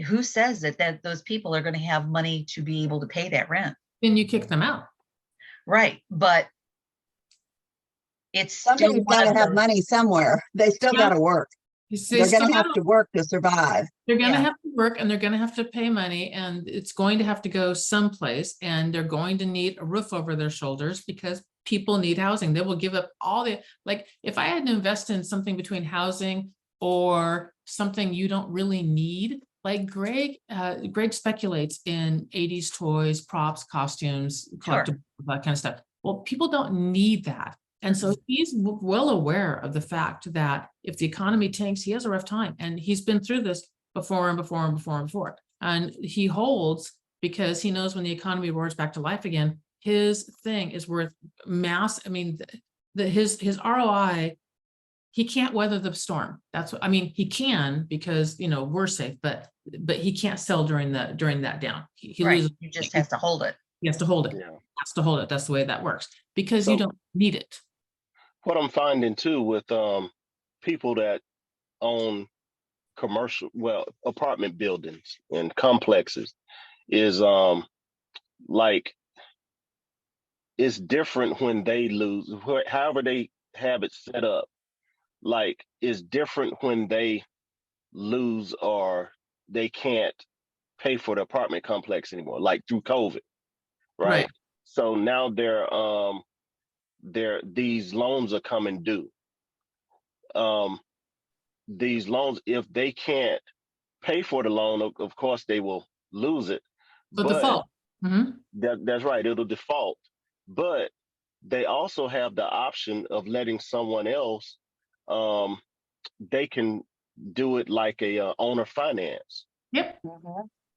Speaker 5: who says that those people are going to have money to be able to pay that rent?
Speaker 2: Then you kick them out.
Speaker 5: Right. But it's still
Speaker 1: somebody's got to
Speaker 5: one of
Speaker 1: have
Speaker 5: those-
Speaker 1: money somewhere. They still
Speaker 2: Yeah.
Speaker 1: got to work. They're going to have to work to survive.
Speaker 2: They're going to
Speaker 5: Yeah.
Speaker 2: have to work, and they're going to have to pay money, and it's going to have to go someplace, and they're going to need a roof over their shoulders because people need housing. They will give up like if I had to invest in something between housing or something you don't really need, like Greg speculates in 80s toys, props, costumes, collectibles, that kind of stuff. Well, people don't need that. And so he's well aware of the fact that if the economy tanks, he has a rough time. And he's been through this before and before and before and before. And he holds, because he knows when the economy roars back to life again, his thing is worth his ROI, he can't weather the storm. He can, because, we're safe, but he can't sell during that down. He
Speaker 5: Right.
Speaker 2: loses.
Speaker 5: You just have to hold it.
Speaker 2: He has to hold it.
Speaker 3: Yeah.
Speaker 2: Has to hold it. That's the way that works, because you
Speaker 3: So-
Speaker 2: don't need it.
Speaker 3: What I'm finding too with people that own apartment buildings and complexes is like it's different when they lose, however they have it set up. Like it's different when they lose or they can't pay for the apartment complex anymore, like through COVID, right?
Speaker 2: Right.
Speaker 3: So now these loans are coming due. These loans, if they can't pay for the loan, of course they will lose it.
Speaker 2: But default. Mhm.
Speaker 3: That's right, it'll default. But they also have the option of letting someone else, they can do it like a owner finance.
Speaker 2: Yep.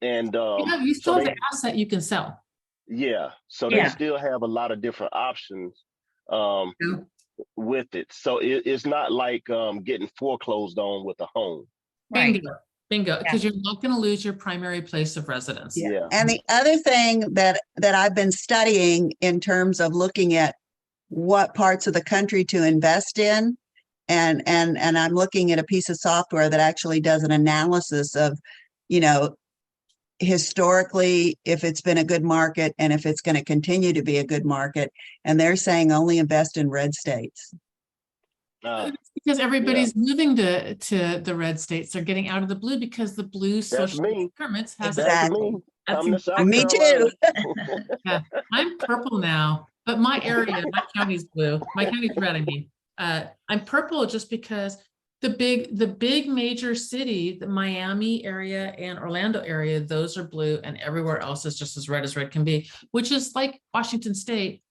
Speaker 3: And
Speaker 2: You still
Speaker 3: so
Speaker 2: have the asset you can sell.
Speaker 3: yeah, so
Speaker 5: Yeah.
Speaker 3: they still have a lot of different options
Speaker 2: Yeah.
Speaker 3: with it. So it's not like getting foreclosed on with a home.
Speaker 5: Right.
Speaker 2: Bingo. Because you're not going to lose your primary place of residence.
Speaker 3: Yeah.
Speaker 1: And the other thing that I've been studying in terms of looking at what parts of the country to invest in and I'm looking at a piece of software that actually does an analysis of, you know, historically, if it's been a good market and if it's going to continue to be a good market. And they're saying only invest in red states.
Speaker 2: Because everybody's moving to the red states. They're getting out of the blue because the blue social
Speaker 3: me.
Speaker 2: experiments has
Speaker 1: Exactly.
Speaker 3: Me.
Speaker 2: That's
Speaker 3: Come to South
Speaker 1: Me
Speaker 3: Carolina.
Speaker 1: too.
Speaker 2: Yeah, I'm purple now, but my area, my county's blue. My county's red, I mean. I'm purple just because the big major city, the Miami area and Orlando area, those are blue, and everywhere else is just as red can be, which is like Washington State.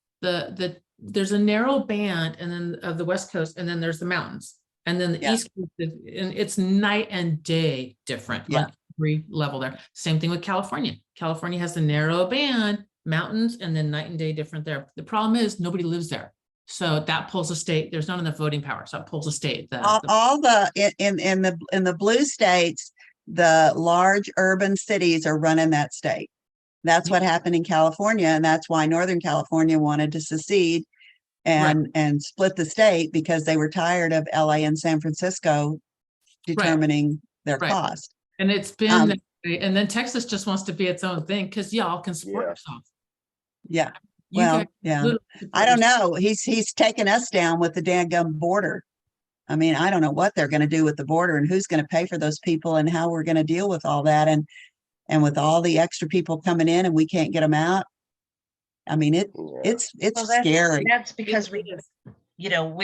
Speaker 2: There's a narrow band and then of the West Coast, and then there's the mountains. And then the
Speaker 1: Yeah.
Speaker 2: East Coast, and it's night and day different.
Speaker 1: Yeah.
Speaker 2: On every level there. Same thing with California. California has the narrow band, mountains, and then night and day different there. The problem is nobody lives there. So that pulls a state. There's not enough voting power. So it pulls a state.
Speaker 1: All the in the blue states, the large urban cities are running that state. That's what happened in California, and that's why Northern California wanted to secede and split the state, because they were tired of LA and San Francisco determining their
Speaker 2: Right.
Speaker 1: cost.
Speaker 2: And it's been that way. And then Texas just wants to be its own thing because y'all can support
Speaker 3: Yeah.
Speaker 2: yourself.
Speaker 1: Yeah.
Speaker 2: You
Speaker 1: Well,
Speaker 2: guys
Speaker 1: yeah.
Speaker 2: literally support
Speaker 1: I don't
Speaker 2: yourself.
Speaker 1: know. He's taken us down with the dadgum border. I mean, I don't know what they're going to do with the border and who's going to pay for those people and how we're going to deal with all that. And with all the extra people coming in and we can't get them out. I mean, it's
Speaker 5: Well,
Speaker 1: scary.
Speaker 5: That's because
Speaker 2: It is.
Speaker 5: you know,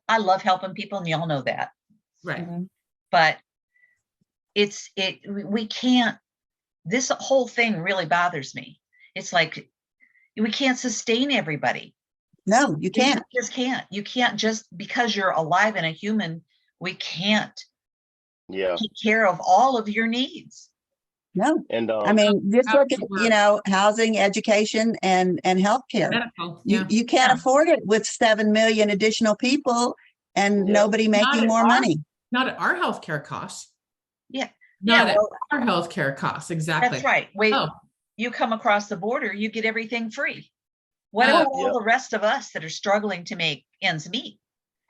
Speaker 5: I love helping people, and y'all know that.
Speaker 2: Right.
Speaker 5: But we can't, this whole thing really bothers me. It's like, we can't sustain everybody.
Speaker 1: No, you can't.
Speaker 5: You just can't. You can't just because you're alive and a human, we can't
Speaker 3: Yeah.
Speaker 5: take care of all of your needs.
Speaker 1: No.
Speaker 3: And
Speaker 1: I mean, just look at,
Speaker 2: Absolutely.
Speaker 1: you know, housing, education, and healthcare.
Speaker 2: Medical.
Speaker 1: You
Speaker 2: Yeah.
Speaker 1: you can't
Speaker 2: Yeah.
Speaker 1: afford it with 7 million additional people and
Speaker 3: Yeah.
Speaker 1: nobody making
Speaker 2: at
Speaker 1: more
Speaker 2: our-
Speaker 1: money.
Speaker 2: Not at our healthcare costs.
Speaker 5: Yeah.
Speaker 2: Not
Speaker 5: Yeah,
Speaker 2: at
Speaker 5: well,
Speaker 2: our healthcare costs. Exactly.
Speaker 5: that's right. Wait,
Speaker 2: Oh,
Speaker 5: you come across the border, you get everything free. What
Speaker 2: Uh,
Speaker 5: about all
Speaker 3: Yep.
Speaker 5: the rest of us that are struggling to make ends meet?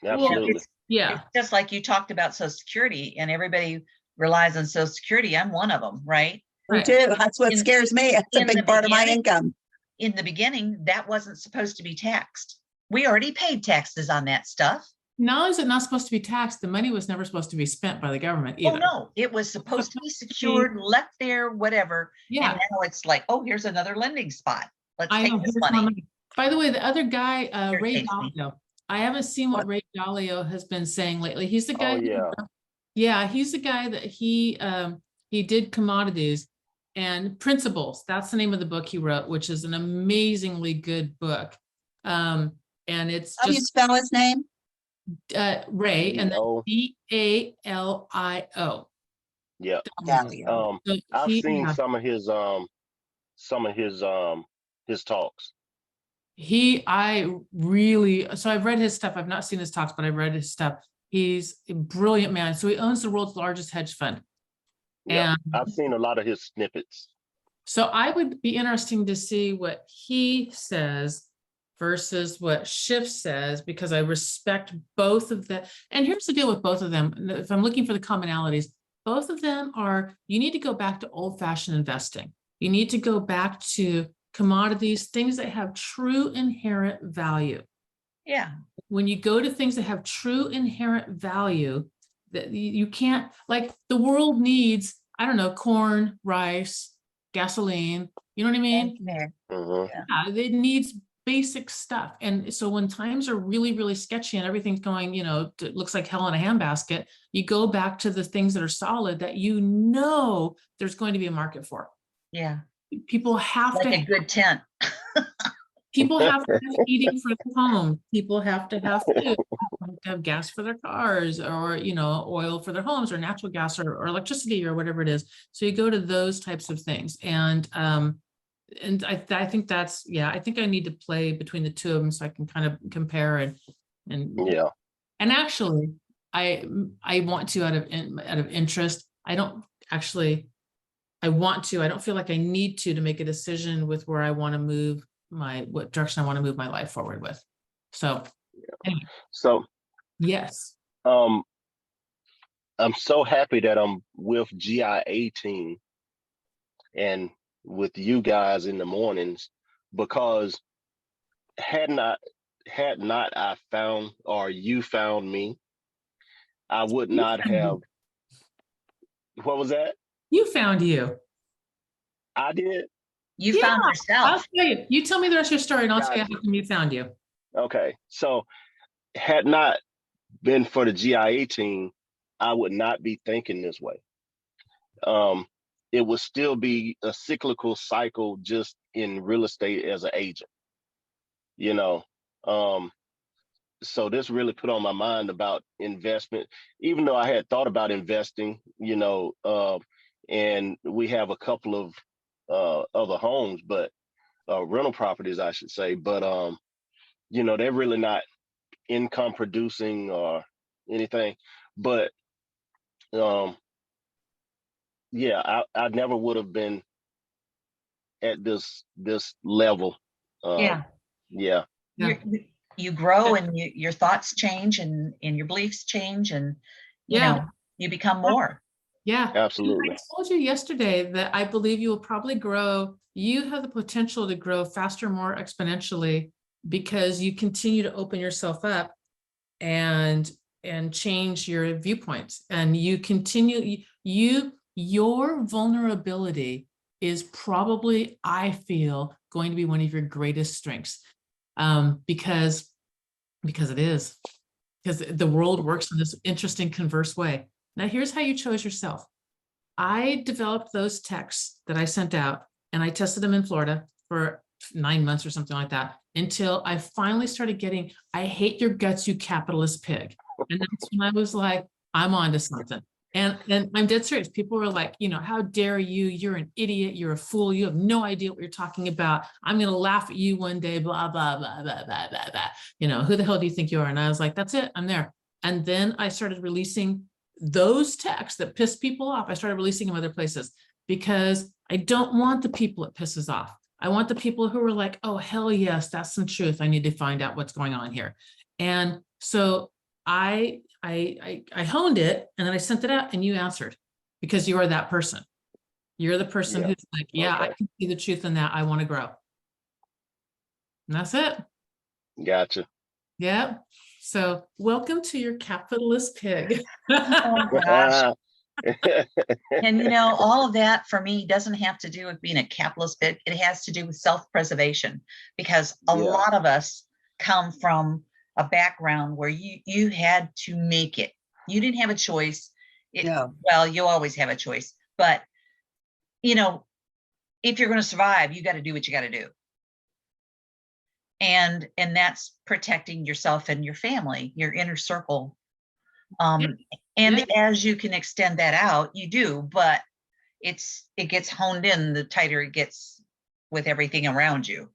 Speaker 5: You know,
Speaker 3: Absolutely.
Speaker 5: it's
Speaker 2: yeah.
Speaker 5: just like you talked about Social Security, and everybody relies on Social Security. I'm one of them, right?
Speaker 1: Me
Speaker 2: Right.
Speaker 1: too. That's what
Speaker 5: In-
Speaker 1: scares me. It's a
Speaker 5: in the
Speaker 1: big part of my
Speaker 5: beginning-
Speaker 1: income.
Speaker 5: In the beginning, that wasn't supposed to be taxed. We already paid taxes on that stuff.
Speaker 2: Not only is it not supposed to be taxed, the money was never supposed to be spent by the government
Speaker 5: Oh,
Speaker 2: either.
Speaker 5: no, it was supposed to be secured, left there, whatever.
Speaker 2: Yeah.
Speaker 5: And now it's like, oh, here's another lending spot. Let's
Speaker 2: I
Speaker 5: take
Speaker 2: know.
Speaker 5: this
Speaker 2: Here's my
Speaker 5: money.
Speaker 2: money. By the way, the other guy, Ray
Speaker 5: Irritates me.
Speaker 2: Dalio. I haven't seen what Ray Dalio has been saying lately. He's the guy.
Speaker 3: Oh, yeah.
Speaker 2: Yeah, he's the guy that he did Commodities and Principles. That's the name of the book he wrote, which is an amazingly good book. And it's
Speaker 1: How do you
Speaker 2: just
Speaker 1: spell his name?
Speaker 2: Ray and then
Speaker 3: Oh,
Speaker 2: Dalio.
Speaker 3: yeah.
Speaker 1: Dalio.
Speaker 2: So
Speaker 3: I've
Speaker 2: he,
Speaker 3: seen some of his talks.
Speaker 2: So I've read his stuff. I've not seen his talks, but I've read his stuff. He's a brilliant man. So he owns the world's largest hedge fund.
Speaker 3: Yeah.
Speaker 2: And
Speaker 3: I've seen a lot of his snippets.
Speaker 2: so I would be interesting to see what he says versus what Schiff says, because I respect both of them. And here's the deal with both of them. If I'm looking for the commonalities, both of them are, you need to go back to old-fashioned investing. You need to go back to commodities, things that have true inherent value.
Speaker 5: Yeah,
Speaker 2: When you go to things that have true inherent value, that you can't, like the world needs, I don't know, corn, rice, gasoline, you know what I mean?
Speaker 5: there.
Speaker 3: Mhm.
Speaker 2: Yeah, it needs basic stuff. And so when times are really, really sketchy and everything's going, it looks like hell in a handbasket, you go back to the things that are solid that you know there's going to be a market for.
Speaker 5: Yeah,
Speaker 2: People have
Speaker 5: like a
Speaker 2: to,
Speaker 5: good tent.
Speaker 2: people have to have heating for the home. People have to have food, people have to have gas for their cars, or, oil for their homes, or natural gas, or electricity, or whatever it is. So you go to those types of things. And I think that's, I think I need to play between the two of them so I can kind of compare and
Speaker 3: Yeah.
Speaker 2: And actually, I want to out of interest. I don't feel like I need to make a decision with where I want to move what direction I want to move my life forward with. So, anyway.
Speaker 3: So
Speaker 2: Yes.
Speaker 3: I'm so happy that I'm with GIA team and with you guys in the mornings, because had not I found, or you found me, I would
Speaker 2: You
Speaker 3: not
Speaker 2: found
Speaker 3: have.
Speaker 2: you.
Speaker 3: What was that?
Speaker 2: You found you.
Speaker 3: I did.
Speaker 5: You
Speaker 2: Yeah,
Speaker 5: found
Speaker 2: I'll
Speaker 5: yourself.
Speaker 2: tell you. You tell me the rest of your story and I'll tell you
Speaker 3: Gotcha.
Speaker 2: how come you found you.
Speaker 3: Okay. So had not been for the GIA team, I would not be thinking this way. It would still be a cyclical cycle just in real estate as an agent, you know. So this really put on my mind about investment, even though I had thought about investing, and we have a couple of other homes, but rental properties, I should say, but they're really not income producing or anything. But yeah, I never would have been at this level.
Speaker 5: Yeah.
Speaker 3: Yeah.
Speaker 2: Yeah.
Speaker 5: You grow and your thoughts change and your beliefs change and, you
Speaker 2: Yeah.
Speaker 5: know, you become more.
Speaker 2: Yeah.
Speaker 3: Absolutely.
Speaker 2: I told you yesterday that I believe you will probably grow. You have the potential to grow faster, more exponentially, because you continue to open yourself up and change your viewpoints. And you continue, your vulnerability is probably, I feel, going to be one of your greatest strengths. Because it is. Because the world works in this interesting converse way. Now, here's how you chose yourself. I developed those texts that I sent out and I tested them in Florida for 9 months or something like that, until I finally started getting, I hate your guts, you capitalist pig. And that's when I was like, I'm on to something. And I'm dead serious. People were like, how dare you? You're an idiot. You're a fool. You have no idea what you're talking about. I'm going to laugh at you one day, blah, blah, blah, blah, blah, blah, blah. Who the hell do you think you are? And I was like, that's it. I'm there. And then I started releasing those texts that piss people off. I started releasing them other places because I don't want the people it pisses off. I want the people who are like, oh, hell yes, that's some truth. I need to find out what's going on here. And so I honed it and then I sent it out and you answered, because you are that person. You're the person who's like, yeah, I can see the truth in that. I want to grow. And that's it.
Speaker 3: Gotcha.
Speaker 2: Yeah. So welcome to your capitalist pig.
Speaker 5: Oh, gosh. And all of that for me doesn't have to do with being a capitalist pig. It has to do with self-preservation, because a lot of us come from a background where you had to make it. You didn't have a choice. Well, you always have a choice, but if you're going to survive, you got to do what you got to do. And that's protecting yourself and your family, your inner circle. And as you can extend that out, you do, but it gets honed in the tighter it gets with everything around you.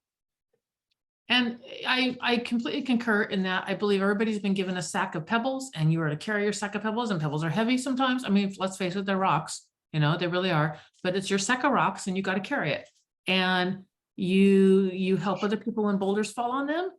Speaker 2: And I completely concur in that. I believe everybody's been given a sack of pebbles and you are to carry your sack of pebbles, and pebbles are heavy sometimes. I mean, let's face it, they're rocks, they really are, but it's your sack of rocks and you got to carry it. And you help other people when boulders fall on them.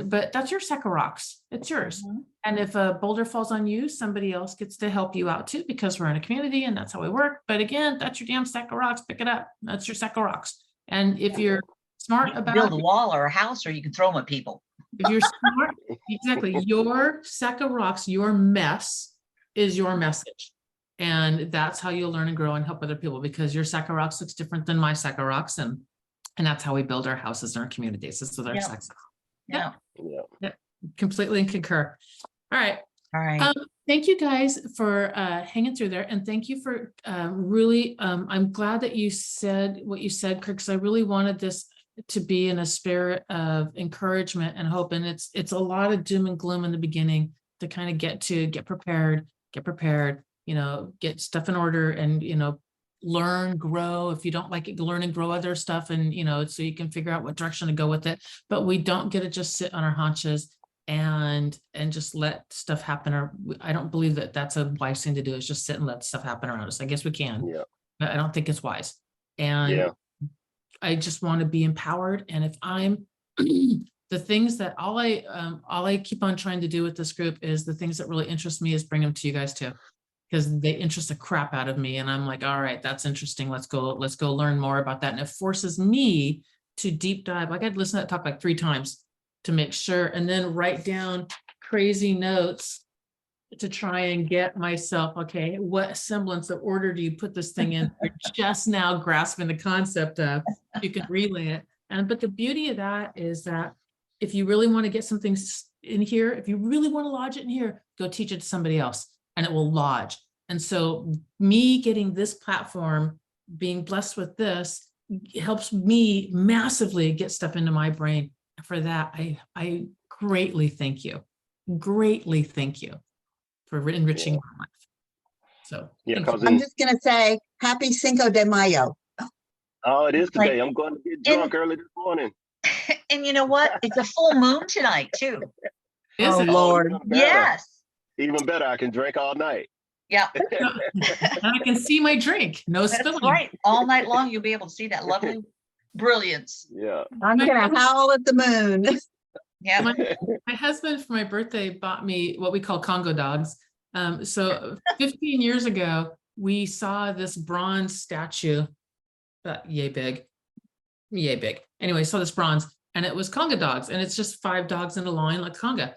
Speaker 2: But that's your sack of rocks. It's yours. Mm-hmm. And if a boulder falls on you, somebody else gets to help you out too, because we're in a community and that's how we work. But again, that's your damn sack of rocks. Pick it up. That's your sack of rocks. And if you're smart about
Speaker 5: build a wall or a house, or you can throw them at people.
Speaker 2: If you're smart, exactly. Your sack of rocks, your mess is your message. And that's how you'll learn and grow and help other people, because your sack of rocks looks different than my sack of rocks. And that's how we build our houses in our communities. This is our sacks. Yeah. Completely concur. All right. Thank you guys for hanging through there, and thank you for really. I'm glad that you said what you said, Kirk, because I really wanted this to be in a spirit of encouragement and hope. And it's a lot of doom and gloom in the beginning to kind of get prepared, get stuff in order, and learn, grow. If you don't like it, learn and grow other stuff, and so you can figure out what direction to go with it. But we don't get to just sit on our haunches and just let stuff happen. Or I don't believe that that's a wise thing to do, is just sit and let stuff happen around us. I guess we can, but I don't think it's wise. And I just want to be empowered. And if I'm the things that all I keep on trying to do with this group is the things that really interest me is bring them to you guys too. Because they interest the crap out of me. And I'm like, all right, that's interesting. Let's go learn more about that. And it forces me to deep dive. Like I'd listen to that talk like 3 times to make sure, and then write down crazy notes to try and get myself, okay, what semblance of order do you put this thing in? You're just now grasping the concept of, you can relay it. But the beauty of that is that if you really want to get something in here, if you really want to lodge it in here, go teach it to somebody else and it will lodge. And so me getting this platform, being blessed with this, helps me massively get stuff into my brain. For that, I greatly thank you. Greatly thank you for enriching my life. So
Speaker 3: Yeah,
Speaker 2: thank you.
Speaker 3: because
Speaker 1: I'm just gonna say, happy Cinco de Mayo.
Speaker 3: oh, it is
Speaker 5: Like-
Speaker 3: today. I'm going to get drunk early this morning.
Speaker 5: And you know what? It's a full moon tonight too.
Speaker 2: Is
Speaker 1: Oh,
Speaker 2: it?
Speaker 1: Lord.
Speaker 3: Even better.
Speaker 5: Yes.
Speaker 3: Even better. I can drink all night.
Speaker 5: Yeah,
Speaker 2: And I can see my drink, no
Speaker 5: that's
Speaker 2: spilling.
Speaker 5: right. All night long, you'll be able to see that lovely brilliance.
Speaker 3: Yeah.
Speaker 1: I'm gonna howl at the moon.
Speaker 5: Yeah.
Speaker 2: My husband for my birthday bought me what we call Congo dogs. So 15 years ago, we saw this bronze statue, yay big. Anyway, saw this bronze, and it was Congo dogs, and it's just 5 dogs in a line like conga.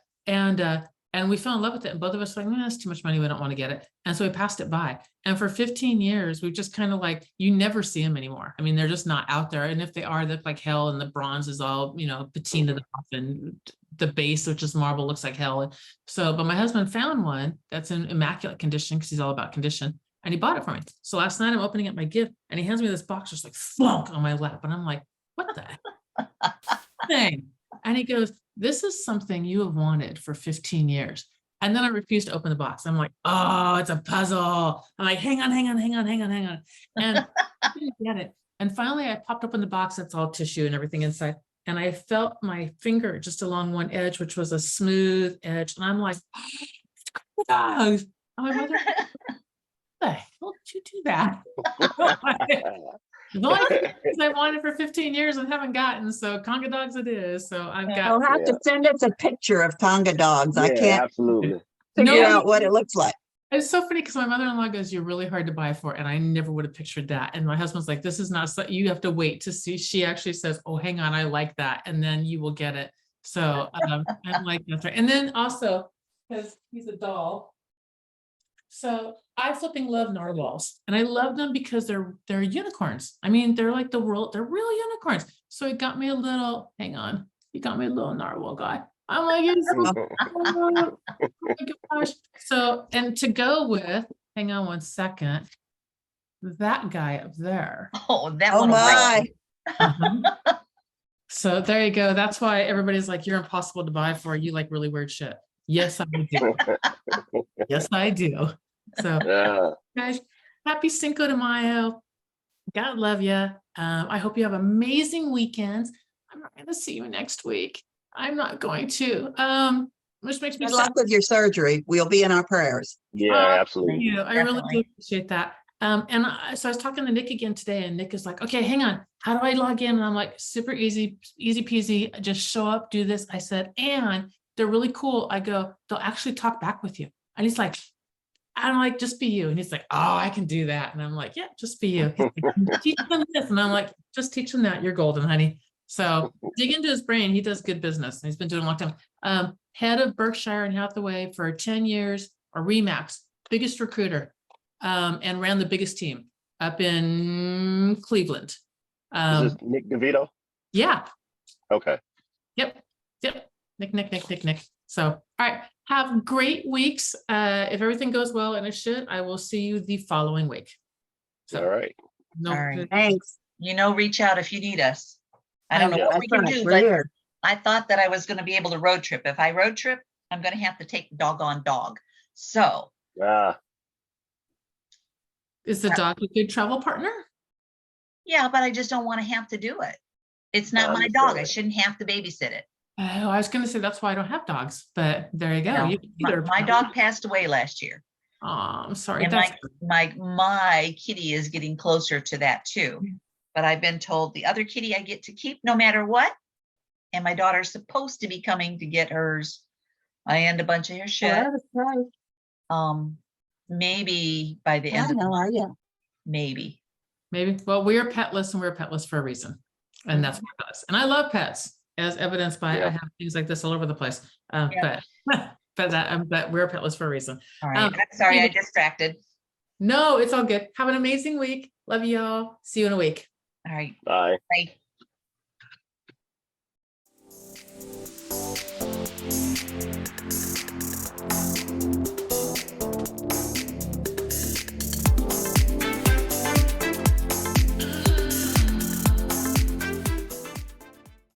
Speaker 2: And we fell in love with it, and both of us were like, that's too much money, we don't want to get it. And so we passed it by. And for 15 years, we've just kind of like, you never see them anymore. I mean, they're just not out there. And if they are, they're like hell, and the bronze is all, patinaed off, and the base, which is marble, looks like hell. So, but my husband found one that's in immaculate condition, because he's all about condition, and he bought it for me. So last night I'm opening up my gift, and he hands me this box just like flunk on my lap. And I'm like, what the thing? And he goes, this is something you have wanted for 15 years. And then I refused to open the box. I'm like, oh, it's a puzzle. I'm like, hang on. And I didn't get it. And finally I popped open the box. That's all tissue and everything inside. And I felt my finger just along one edge, which was a smooth edge. And I'm like, oh, dogs. I'm like, mother, why the hell did you do that? The only things I wanted for 15 years and haven't gotten, so Conga dogs it is. So I've got
Speaker 1: You'll have to send us a picture of Conga dogs. I
Speaker 3: Yeah,
Speaker 1: can't
Speaker 3: absolutely.
Speaker 1: figure
Speaker 2: No.
Speaker 1: out what it looks like.
Speaker 2: It's so funny because my mother-in-law goes, you're really hard to buy for, and I never would have pictured that. And my husband's like, this is not, you have to wait to see. She actually says, oh, hang on, I like that. And then you will get it. So I'm like, that's right. And then also, because he's a doll. So I flipping love narwhals, and I love them because they're unicorns. I mean, they're like they're real unicorns. So he got me a little, hang on, he got me a little narwhal guy. I'm like, oh my gosh. So, and to go with, hang on one second, that guy up there.
Speaker 5: Oh, that
Speaker 1: Oh
Speaker 5: one. will
Speaker 1: my.
Speaker 2: Mhm. So there you go. That's why everybody's like, you're impossible to buy for. You like really weird shit. Yes, I do. Yes, I do. So
Speaker 3: Yeah.
Speaker 2: guys, happy Cinco de Mayo. God love you. I hope you have amazing weekends. I'm not going to see you next week. I'm not going to. Which makes me
Speaker 1: Good
Speaker 2: sad.
Speaker 1: luck with your surgery. We'll be in our prayers.
Speaker 3: Yeah,
Speaker 2: Thank
Speaker 3: absolutely.
Speaker 2: you. I really do
Speaker 5: Definitely.
Speaker 2: appreciate that. So I was talking to Nick again today, and Nick is like, okay, hang on. How do I log in? And I'm like, super easy peasy. Just show up, do this. I said, and they're really cool. I go, they'll actually talk back with you. And he's like, I'm like, just be you. And he's like, oh, I can do that. And I'm like, yeah, just be you. He's like, teach them this. And I'm like, just teach them that. You're golden, honey. So dig into his brain. He does good business, and he's been doing it a long time. Head of Berkshire and Hathaway for 10 years, or Remax, biggest recruiter, and ran the biggest team up in Cleveland.
Speaker 3: Is this Nick DeVito?
Speaker 2: Yeah.
Speaker 3: Okay.
Speaker 2: Yep. Nick. So, all right. Have great weeks. If everything goes well, and it should, I will see you the following week. So,
Speaker 3: All right.
Speaker 2: no,
Speaker 5: All right.
Speaker 1: Thanks.
Speaker 5: Reach out if you need us. I don't know
Speaker 3: Yeah.
Speaker 5: what we
Speaker 1: That's
Speaker 5: can
Speaker 1: right.
Speaker 5: do,
Speaker 1: We're
Speaker 5: but
Speaker 1: here.
Speaker 5: I thought that I was going to be able to road trip. If I road trip, I'm going to have to take the doggone dog. So
Speaker 3: Ah,
Speaker 2: is the dog a good travel partner?
Speaker 5: yeah, but I just don't want to have to do it. It's not
Speaker 3: I
Speaker 5: my dog. I
Speaker 3: understand.
Speaker 5: shouldn't have to babysit it.
Speaker 2: Oh, I was going to say that's why I don't have dogs, but there you go.
Speaker 5: No,
Speaker 2: You can
Speaker 5: my,
Speaker 2: either-
Speaker 5: my dog passed away last year.
Speaker 2: Oh, I'm sorry.
Speaker 5: And
Speaker 2: That's
Speaker 5: my kitty is getting closer to that too. But I've been told the other kitty I get to keep no matter what. and my daughter's supposed to be coming to get hers. I end a bunch of her shit.
Speaker 1: Hello, hi.
Speaker 5: Maybe by the end
Speaker 1: Hi,
Speaker 5: of the
Speaker 1: how are
Speaker 5: month,
Speaker 1: you?
Speaker 5: maybe.
Speaker 2: Maybe, well, we are petless and we're petless for a reason. And that's what pets. And I love pets, as evidenced by I
Speaker 3: Yeah.
Speaker 2: have things like this all over the place.
Speaker 5: Yeah.
Speaker 2: But we're petless for a reason.
Speaker 5: All right,
Speaker 2: Um,
Speaker 5: I'm sorry, I
Speaker 2: Edith-
Speaker 5: distracted.
Speaker 2: No, it's all good. Have an amazing week. Love you all. See you in a week.
Speaker 5: All right,
Speaker 3: Bye.
Speaker 5: bye.